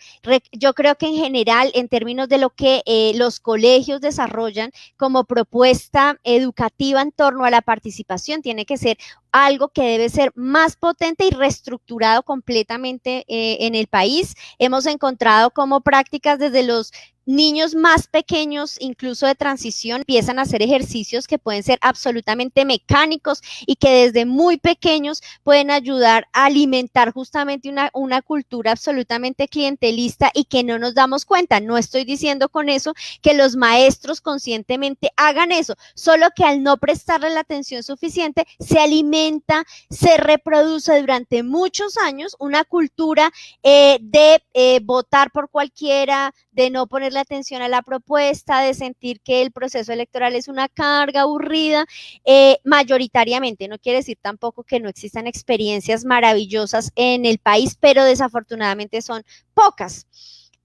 Speaker 5: Yo creo que en general, en términos de lo que los colegios desarrollan como propuesta educativa en torno a la participación, tiene que ser algo que debe ser más potente y reestructurado completamente en el país. Hemos encontrado como prácticas desde los niños más pequeños, incluso de transición, empiezan a hacer ejercicios que pueden ser absolutamente mecánicos y que desde muy pequeños pueden ayudar a alimentar justamente una cultura absolutamente clientelista y que no nos damos cuenta. No estoy diciendo con eso que los maestros conscientemente hagan eso, solo que al no prestarle la atención suficiente, se alimenta, se reproduce durante muchos años una cultura de votar por cualquiera, de no ponerle atención a la propuesta, de sentir que el proceso electoral es una carga aburrida, mayoritariamente. No quiere decir tampoco que no existan experiencias maravillosas en el país, pero desafortunadamente son pocas.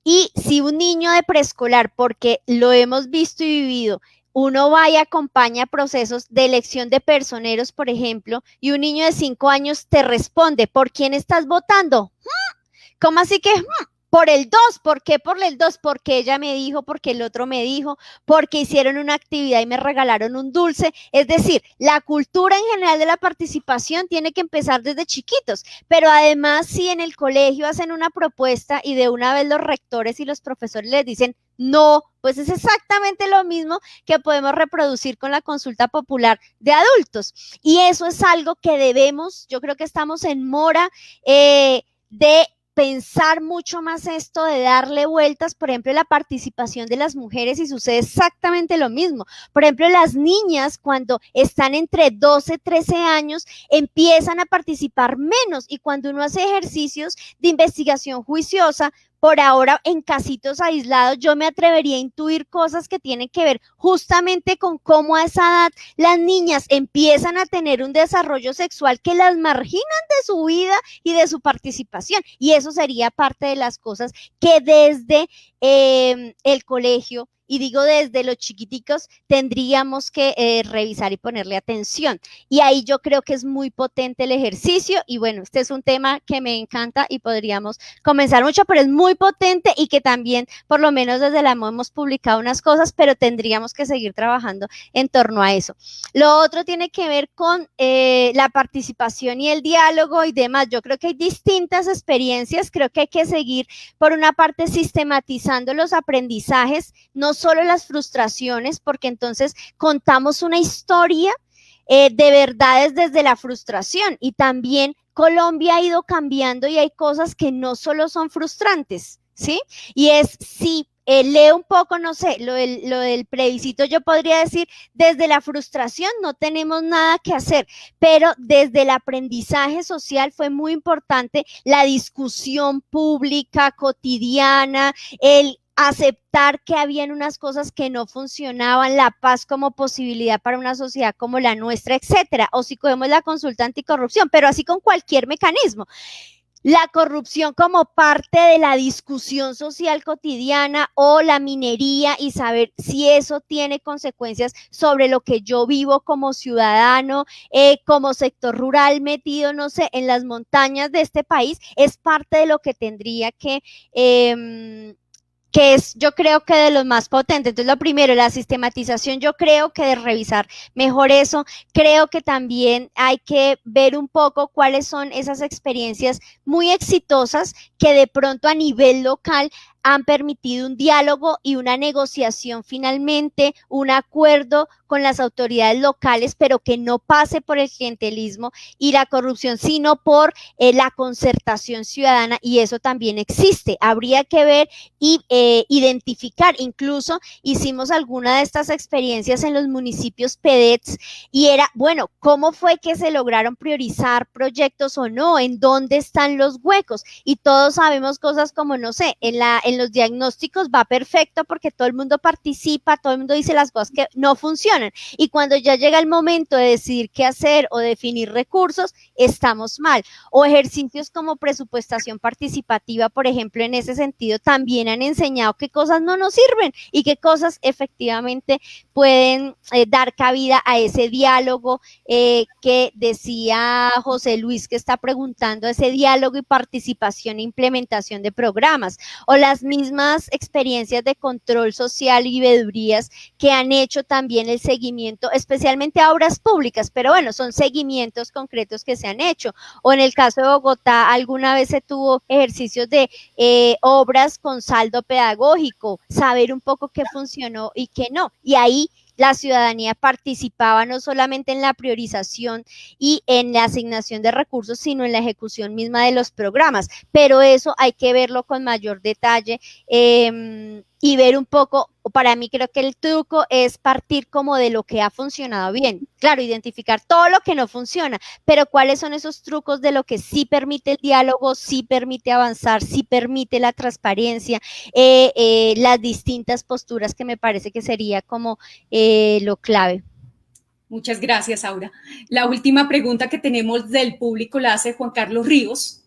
Speaker 5: Y si un niño de preescolar, porque lo hemos visto y vivido, uno va y acompaña procesos de elección de personeros, por ejemplo, y un niño de 5 años te responde, ¿por quién estás votando? ¿Cómo así que? Por el 2, ¿por qué por el 2? Porque ella me dijo, porque el otro me dijo, porque hicieron una actividad y me regalaron un dulce. Es decir, la cultura en general de la participación tiene que empezar desde chiquitos, pero además si en el colegio hacen una propuesta y de una vez los rectores y los profesores les dicen no, pues es exactamente lo mismo que podemos reproducir con la consulta popular de adultos. Y eso es algo que debemos, yo creo que estamos en mora de pensar mucho más esto, de darle vueltas, por ejemplo, la participación de las mujeres, y sucede exactamente lo mismo. Por ejemplo, las niñas cuando están entre 12, 13 años empiezan a participar menos, y cuando uno hace ejercicios de investigación juiciosa, por ahora en casitos aislados, yo me atrevería a intuir cosas que tienen que ver justamente con cómo a esa edad las niñas empiezan a tener un desarrollo sexual que las marginan de su vida y de su participación. Y eso sería parte de las cosas que desde el colegio, y digo desde los chiquiticos, tendríamos que revisar y ponerle atención. Y ahí yo creo que es muy potente el ejercicio, y bueno, este es un tema que me encanta y podríamos comenzar mucho, pero es muy potente y que también, por lo menos desde la MO hemos publicado unas cosas, pero tendríamos que seguir trabajando en torno a eso. Lo otro tiene que ver con la participación y el diálogo y demás. Yo creo que hay distintas experiencias, creo que hay que seguir, por una parte, sistematizando los aprendizajes, no solo las frustraciones, porque entonces contamos una historia de verdades desde la frustración, y también Colombia ha ido cambiando y hay cosas que no solo son frustrantes, ¿sí? Y es, sí, leo un poco, no sé, lo del plebiscito, yo podría decir, desde la frustración no tenemos nada que hacer, pero desde el aprendizaje social fue muy importante la discusión pública, cotidiana, el aceptar que habían unas cosas que no funcionaban, la paz como posibilidad para una sociedad como la nuestra, etcétera. O si cogemos la consulta anticorrupción, pero así con cualquier mecanismo. La corrupción como parte de la discusión social cotidiana, o la minería, y saber si eso tiene consecuencias sobre lo que yo vivo como ciudadano, como sector rural metido, no sé, en las montañas de este país, es parte de lo que tendría que es, yo creo que de los más potentes. Entonces, lo primero, la sistematización, yo creo que de revisar mejor eso. Creo que también hay que ver un poco cuáles son esas experiencias muy exitosas que de pronto a nivel local han permitido un diálogo y una negociación, finalmente, un acuerdo con las autoridades locales, pero que no pase por el clientelismo y la corrupción, sino por la concertación ciudadana, y eso también existe. Habría que ver y identificar. Incluso hicimos alguna de estas experiencias en los municipios PEDETS, y era, bueno, ¿cómo fue que se lograron priorizar proyectos o no? ¿En dónde están los huecos? Y todos sabemos cosas como, no sé, en los diagnósticos va perfecto porque todo el mundo participa, todo el mundo dice las cosas que no funcionan, y cuando ya llega el momento de decidir qué hacer o definir recursos, estamos mal. O ejercicios como presupuestación participativa, por ejemplo, en ese sentido también han enseñado qué cosas no nos sirven y qué cosas efectivamente pueden dar cabida a ese diálogo que decía José Luis, que está preguntando, ese diálogo y participación e implementación de programas. O las mismas experiencias de control social y veedurías que han hecho también el seguimiento, especialmente a obras públicas, pero bueno, son seguimientos concretos que se han hecho. O en el caso de Bogotá, alguna vez se tuvo ejercicios de obras con saldo pedagógico, saber un poco qué funcionó y qué no. Y ahí la ciudadanía participaba no solamente en la priorización y en la asignación de recursos, sino en la ejecución misma de los programas. Pero eso hay que verlo con mayor detalle y ver un poco, para mí creo que el truco es partir como de lo que ha funcionado bien. Claro, identificar todo lo que no funciona, pero cuáles son esos trucos de lo que sí permite el diálogo, sí permite avanzar, sí permite la transparencia, las distintas posturas que me parece que sería como lo clave.
Speaker 2: Muchas gracias, Aura. La última pregunta que tenemos del público la hace Juan Carlos Ríos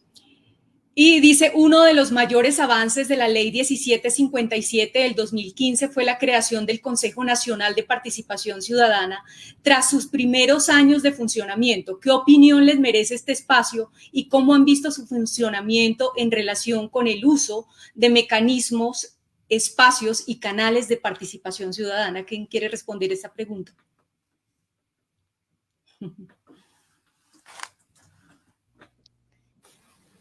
Speaker 2: y dice: uno de los mayores avances de la Ley 1757 del 2015 fue la creación del Consejo Nacional de Participación Ciudadana tras sus primeros años de funcionamiento. ¿Qué opinión les merece este espacio y cómo han visto su funcionamiento en relación con el uso de mecanismos, espacios y canales de participación ciudadana? ¿Quién quiere responder esa pregunta?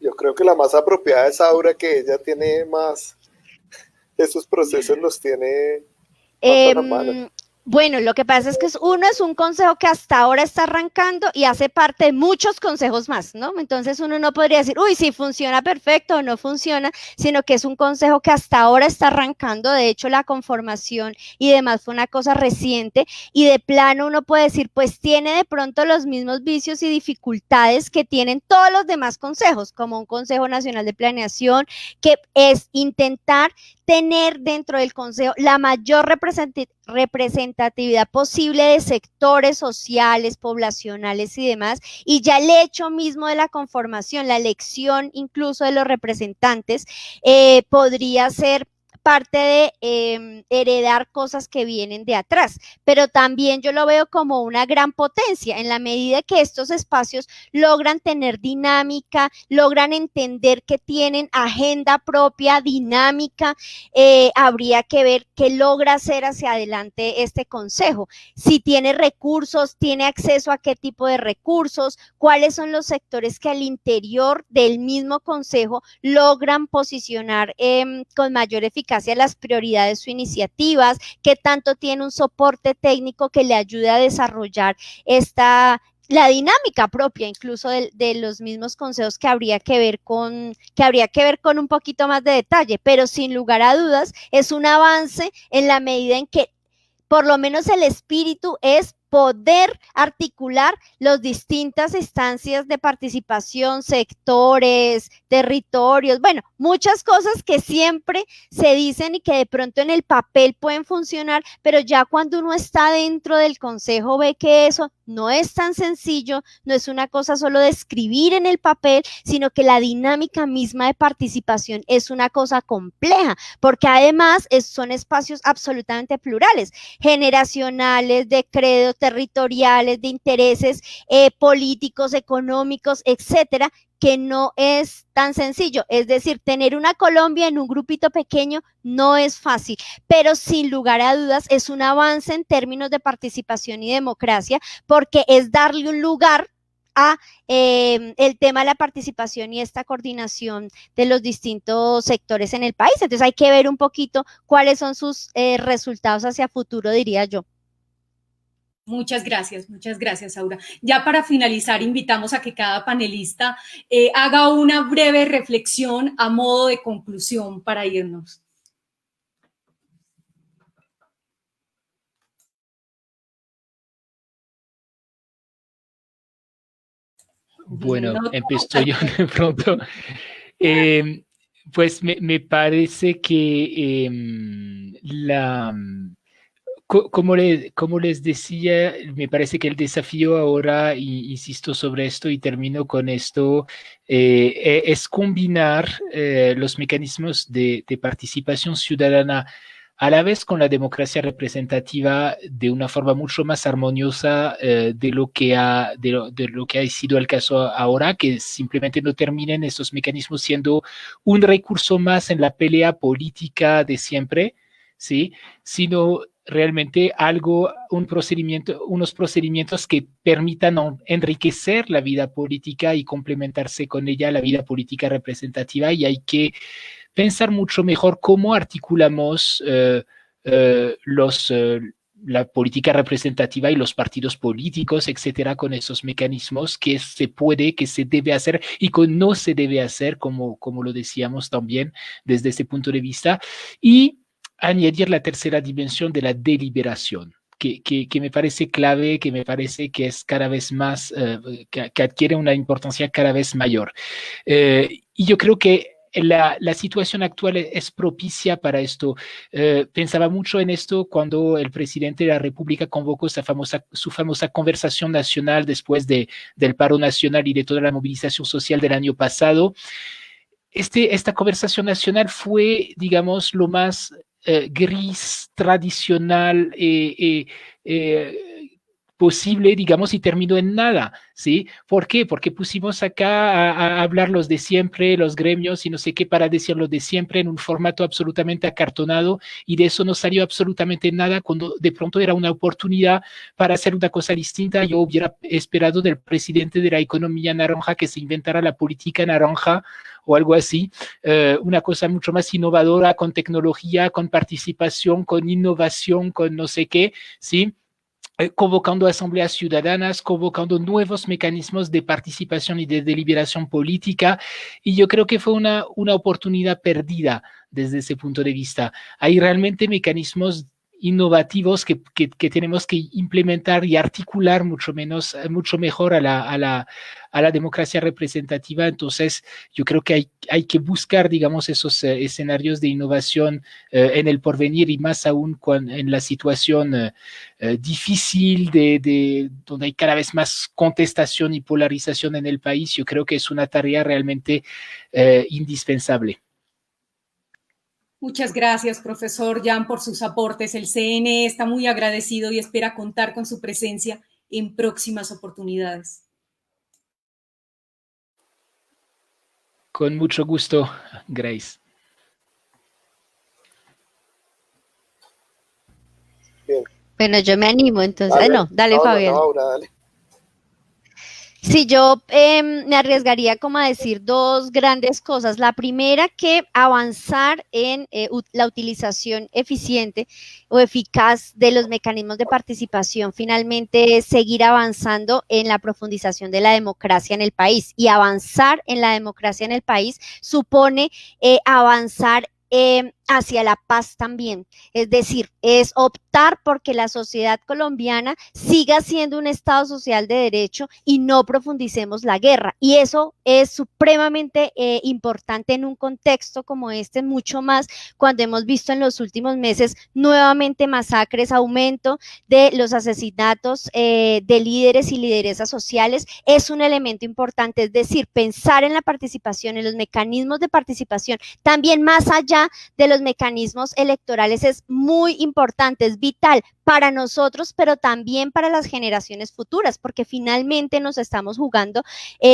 Speaker 4: Yo creo que la más apropiada es Aura, que ella tiene más, esos procesos los tiene más a la mano.
Speaker 5: Bueno, lo que pasa es que uno es un consejo que hasta ahora está arrancando y hace parte de muchos consejos más, ¿no? Entonces uno no podría decir, uy, si funciona perfecto o no funciona, sino que es un consejo que hasta ahora está arrancando. De hecho, la conformación y demás fue una cosa reciente y de plano uno puede decir, pues tiene de pronto los mismos vicios y dificultades que tienen todos los demás consejos, como un Consejo Nacional de Planeación, que es intentar tener dentro del consejo la mayor representatividad posible de sectores sociales, poblacionales y demás, y ya el hecho mismo de la conformación, la elección incluso de los representantes, podría ser parte de heredar cosas que vienen de atrás, pero también yo lo veo como una gran potencia en la medida que estos espacios logran tener dinámica, logran entender que tienen agenda propia, dinámica. Habría que ver qué logra hacer hacia adelante este consejo, si tiene recursos, tiene acceso a qué tipo de recursos, cuáles son los sectores que al interior del mismo consejo logran posicionar con mayor eficacia las prioridades o iniciativas, qué tanto tiene un soporte técnico que le ayude a desarrollar la dinámica propia incluso de los mismos consejos que habría que ver con un poquito más de detalle, pero sin lugar a dudas es un avance en la medida en que por lo menos el espíritu es poder articular las distintas instancias de participación, sectores, territorios, bueno, muchas cosas que siempre se dicen y que de pronto en el papel pueden funcionar, pero ya cuando uno está dentro del consejo ve que eso no es tan sencillo, no es una cosa solo de escribir en el papel, sino que la dinámica misma de participación es una cosa compleja, porque además son espacios absolutamente plurales, generacionales, de credo, territoriales, de intereses políticos, económicos, etcétera, que no es tan sencillo. Es decir, tener una Colombia en un grupito pequeño no es fácil, pero sin lugar a dudas es un avance en términos de participación y democracia, porque es darle un lugar a el tema de la participación y esta coordinación de los distintos sectores en el país. Entonces hay que ver un poquito cuáles son sus resultados hacia futuro, diría yo.
Speaker 2: Muchas gracias, Aura. Ya para finalizar, invitamos a que cada panelista haga una breve reflexión a modo de conclusión para irnos.
Speaker 3: Bueno, empiezo yo de pronto. Pues me parece que como les decía, me parece que el desafío ahora, y insisto sobre esto y termino con esto, es combinar los mecanismos de participación ciudadana a la vez con la democracia representativa de una forma mucho más armoniosa de lo que ha sido el caso ahora, que simplemente no terminen estos mecanismos siendo un recurso más en la pelea política de siempre, ¿sí? Sino realmente unos procedimientos que permitan enriquecer la vida política y complementarse con ella la vida política representativa, y hay que pensar mucho mejor cómo articulamos la política representativa y los partidos políticos, etcétera, con esos mecanismos, que se puede, que se debe hacer y que no se debe hacer, como lo decíamos también desde ese punto de vista, y añadir la tercera dimensión de la deliberación, que me parece clave, que me parece que es cada vez más, que adquiere una importancia cada vez mayor. Y yo creo que la situación actual es propicia para esto. Pensaba mucho en esto cuando el presidente de la República convocó su famosa conversación nacional después del paro nacional y de toda la movilización social del año pasado. Esta conversación nacional fue, digamos, lo más gris, tradicional, posible, digamos, y terminó en nada, ¿sí? ¿Por qué? Porque pusimos acá a hablar los de siempre, los gremios y no sé qué, para decir los de siempre en un formato absolutamente acartonado, y de eso no salió absolutamente nada, cuando de pronto era una oportunidad para hacer una cosa distinta. Yo hubiera esperado del presidente de la economía naranja que se inventara la política naranja o algo así, una cosa mucho más innovadora, con tecnología, con participación, con innovación, con no sé qué, ¿sí? Convocando asambleas ciudadanas, convocando nuevos mecanismos de participación y de deliberación política, y yo creo que fue una oportunidad perdida desde ese punto de vista. Hay realmente mecanismos innovativos que tenemos que implementar y articular mucho mejor a la democracia representativa. Entonces, yo creo que hay que buscar, digamos, esos escenarios de innovación en el porvenir, y más aún en la situación difícil donde hay cada vez más contestación y polarización en el país. Yo creo que es una tarea realmente indispensable.
Speaker 2: Muchas gracias, profesor Jan, por sus aportes. El CNE está muy agradecido y espera contar con su presencia en próximas oportunidades.
Speaker 3: Con mucho gusto, Grace.
Speaker 4: Bien.
Speaker 5: Bueno, yo me animo, entonces. Dale, Fabián.
Speaker 4: No, Laura, dale.
Speaker 5: Sí, yo me arriesgaría como a decir dos grandes cosas. La primera, que avanzar en la utilización eficiente o eficaz de los mecanismos de participación, finalmente seguir avanzando en la profundización de la democracia en el país. Y avanzar en la democracia en el país supone avanzar hacia la paz también, es decir, es optar porque la sociedad colombiana siga siendo un Estado social de derecho y no profundicemos la guerra, y eso es supremamente importante en un contexto como este, mucho más cuando hemos visto en los últimos meses nuevamente masacres, aumento de los asesinatos de líderes y lideresas sociales. Es un elemento importante, es decir, pensar en la participación, en los mecanismos de participación, también más allá de los mecanismos electorales, es muy importante, es vital para nosotros, pero también para las generaciones futuras, porque finalmente nos estamos jugando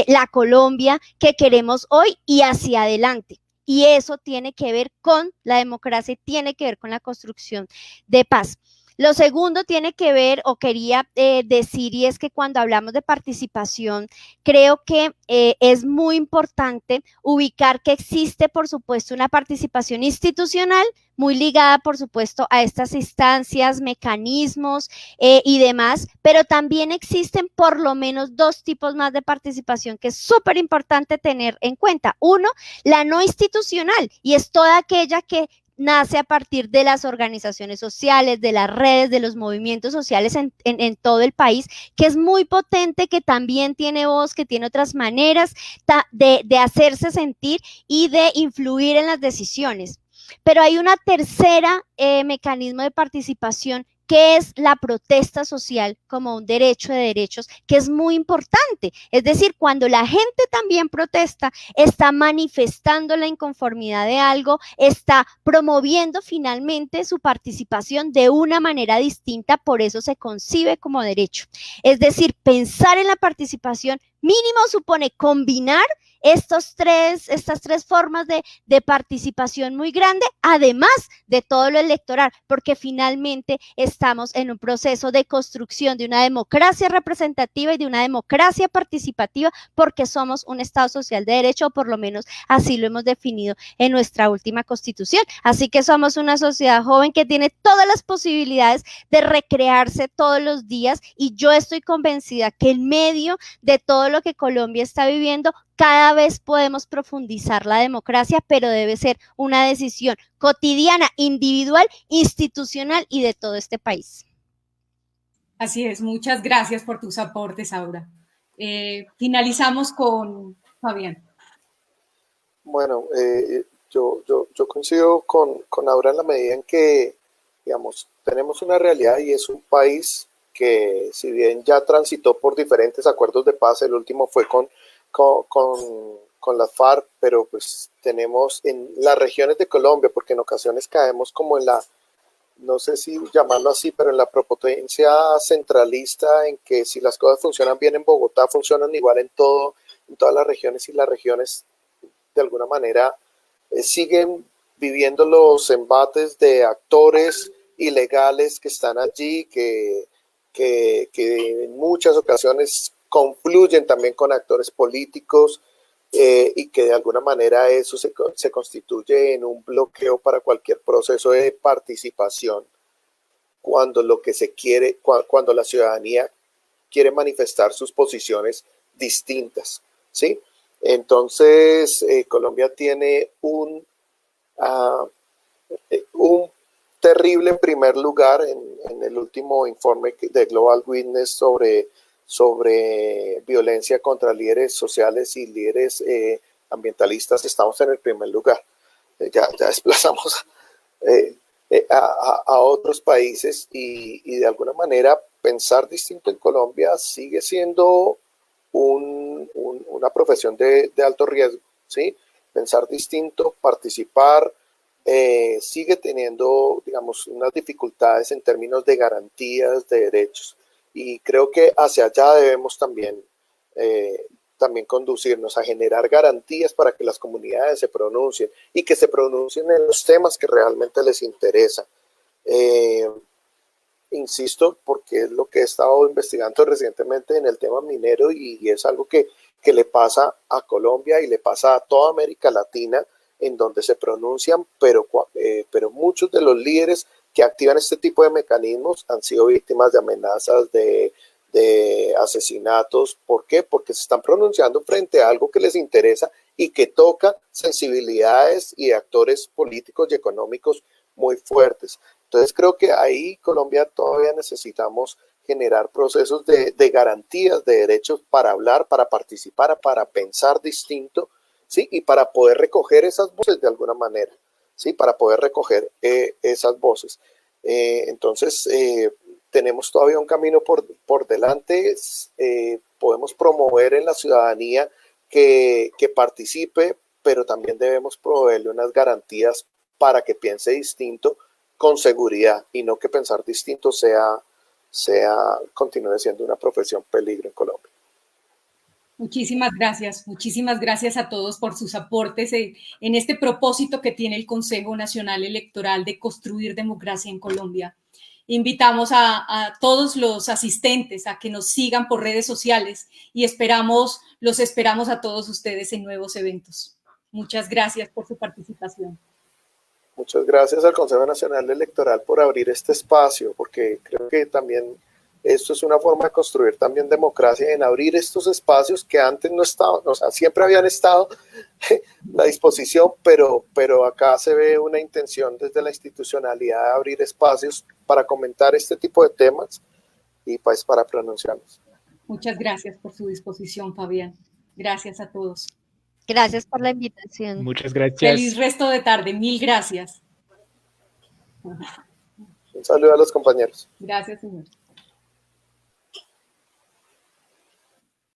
Speaker 5: la Colombia que queremos hoy y hacia adelante. Y eso tiene que ver con la democracia, tiene que ver con la construcción de paz. Lo segundo tiene que ver, o quería decir, y es que cuando hablamos de participación, creo que es muy importante ubicar que existe, por supuesto, una participación institucional muy ligada, por supuesto, a estas instancias, mecanismos y demás, pero también existen por lo menos dos tipos más de participación que es súper importante tener en cuenta. Uno, la no institucional, y es toda aquella que nace a partir de las organizaciones sociales, de las redes, de los movimientos sociales en todo el país, que es muy potente, que también tiene voz, que tiene otras maneras de hacerse sentir y de influir en las decisiones. Pero hay una tercera mecanismo de participación qué es la protesta social como un derecho de derechos, que es muy importante. Es decir, cuando la gente también protesta, está manifestando la inconformidad de algo, está promoviendo finalmente su participación de una manera distinta, por eso se concibe como derecho. Es decir, pensar en la participación mínimo supone combinar estas tres formas de participación muy grande, además de todo lo electoral, porque finalmente estamos en un proceso de construcción de una democracia representativa y de una democracia participativa, porque somos un Estado social de derecho, o por lo menos así lo hemos definido en nuestra última Constitución. Así que somos una sociedad joven que tiene todas las posibilidades de recrearse todos los días, y yo estoy convencida que en medio de todo lo que Colombia está viviendo, cada vez podemos profundizar la democracia, pero debe ser una decisión cotidiana, individual, institucional y de todo este país.
Speaker 2: Así es, muchas gracias por tus aportes, Aura. Finalizamos con Fabián.
Speaker 4: Bueno, yo coincido con Aura en la medida en que, digamos, tenemos una realidad y es un país que, si bien ya transitó por diferentes acuerdos de paz, el último fue con las FARC, pero pues tenemos en las regiones de Colombia, porque en ocasiones caemos como en la, no sé si llamarlo así, pero en la prepotencia centralista, en que si las cosas funcionan bien en Bogotá, funcionan igual en todas las regiones, y las regiones de alguna manera siguen viviendo los embates de actores ilegales que están allí, que en muchas ocasiones confluyen también con actores políticos, y que de alguna manera eso se constituye en un bloqueo para cualquier proceso de participación, cuando lo que se quiere, cuando la ciudadanía quiere manifestar sus posiciones distintas, ¿sí? Entonces, Colombia tiene un terrible primer lugar en el último informe de Global Witness sobre violencia contra líderes sociales y líderes ambientalistas. Estamos en el primer lugar. Ya desplazamos a otros países, y de alguna manera pensar distinto en Colombia sigue siendo una profesión de alto riesgo, ¿sí? Pensar distinto, participar, sigue teniendo, digamos, unas dificultades en términos de garantías de derechos, y creo que hacia allá debemos también conducirnos a generar garantías para que las comunidades se pronuncien, y que se pronuncien en los temas que realmente les interesan. Insisto, porque es lo que he estado investigando recientemente en el tema minero, y es algo que le pasa a Colombia y le pasa a toda América Latina, en donde se pronuncian, pero muchos de los líderes que activan este tipo de mecanismos han sido víctimas de amenazas, de asesinatos. ¿Por qué? Porque se están pronunciando frente a algo que les interesa y que toca sensibilidades y actores políticos y económicos muy fuertes. Entonces creo que ahí Colombia todavía necesitamos generar procesos de garantías de derechos para hablar, para participar, para pensar distinto, ¿sí? Y para poder recoger esas voces de alguna manera, ¿sí? Para poder recoger esas voces. Entonces, tenemos todavía un camino por delante. Podemos promover en la ciudadanía que participe, pero también debemos proveerle unas garantías para que piense distinto con seguridad, y no que pensar distinto continúe siendo una profesión peligro en Colombia.
Speaker 2: Muchísimas gracias a todos por sus aportes en este propósito que tiene el Consejo Nacional Electoral de construir democracia en Colombia. Invitamos a todos los asistentes a que nos sigan por redes sociales, y los esperamos a todos ustedes en nuevos eventos. Muchas gracias por su participación.
Speaker 4: Muchas gracias al Consejo Nacional Electoral por abrir este espacio, porque creo que también esto es una forma de construir también democracia, en abrir estos espacios que antes no estaban, o sea, siempre habían estado a la disposición, pero acá se ve una intención desde la institucionalidad de abrir espacios para comentar este tipo de temas y pues para pronunciarnos.
Speaker 2: Muchas gracias por su disposición, Fabián. Gracias a todos.
Speaker 5: Gracias por la invitación.
Speaker 3: Muchas gracias.
Speaker 2: Feliz resto de tarde. Mil gracias.
Speaker 4: Un saludo a los compañeros.
Speaker 2: Gracias, señor.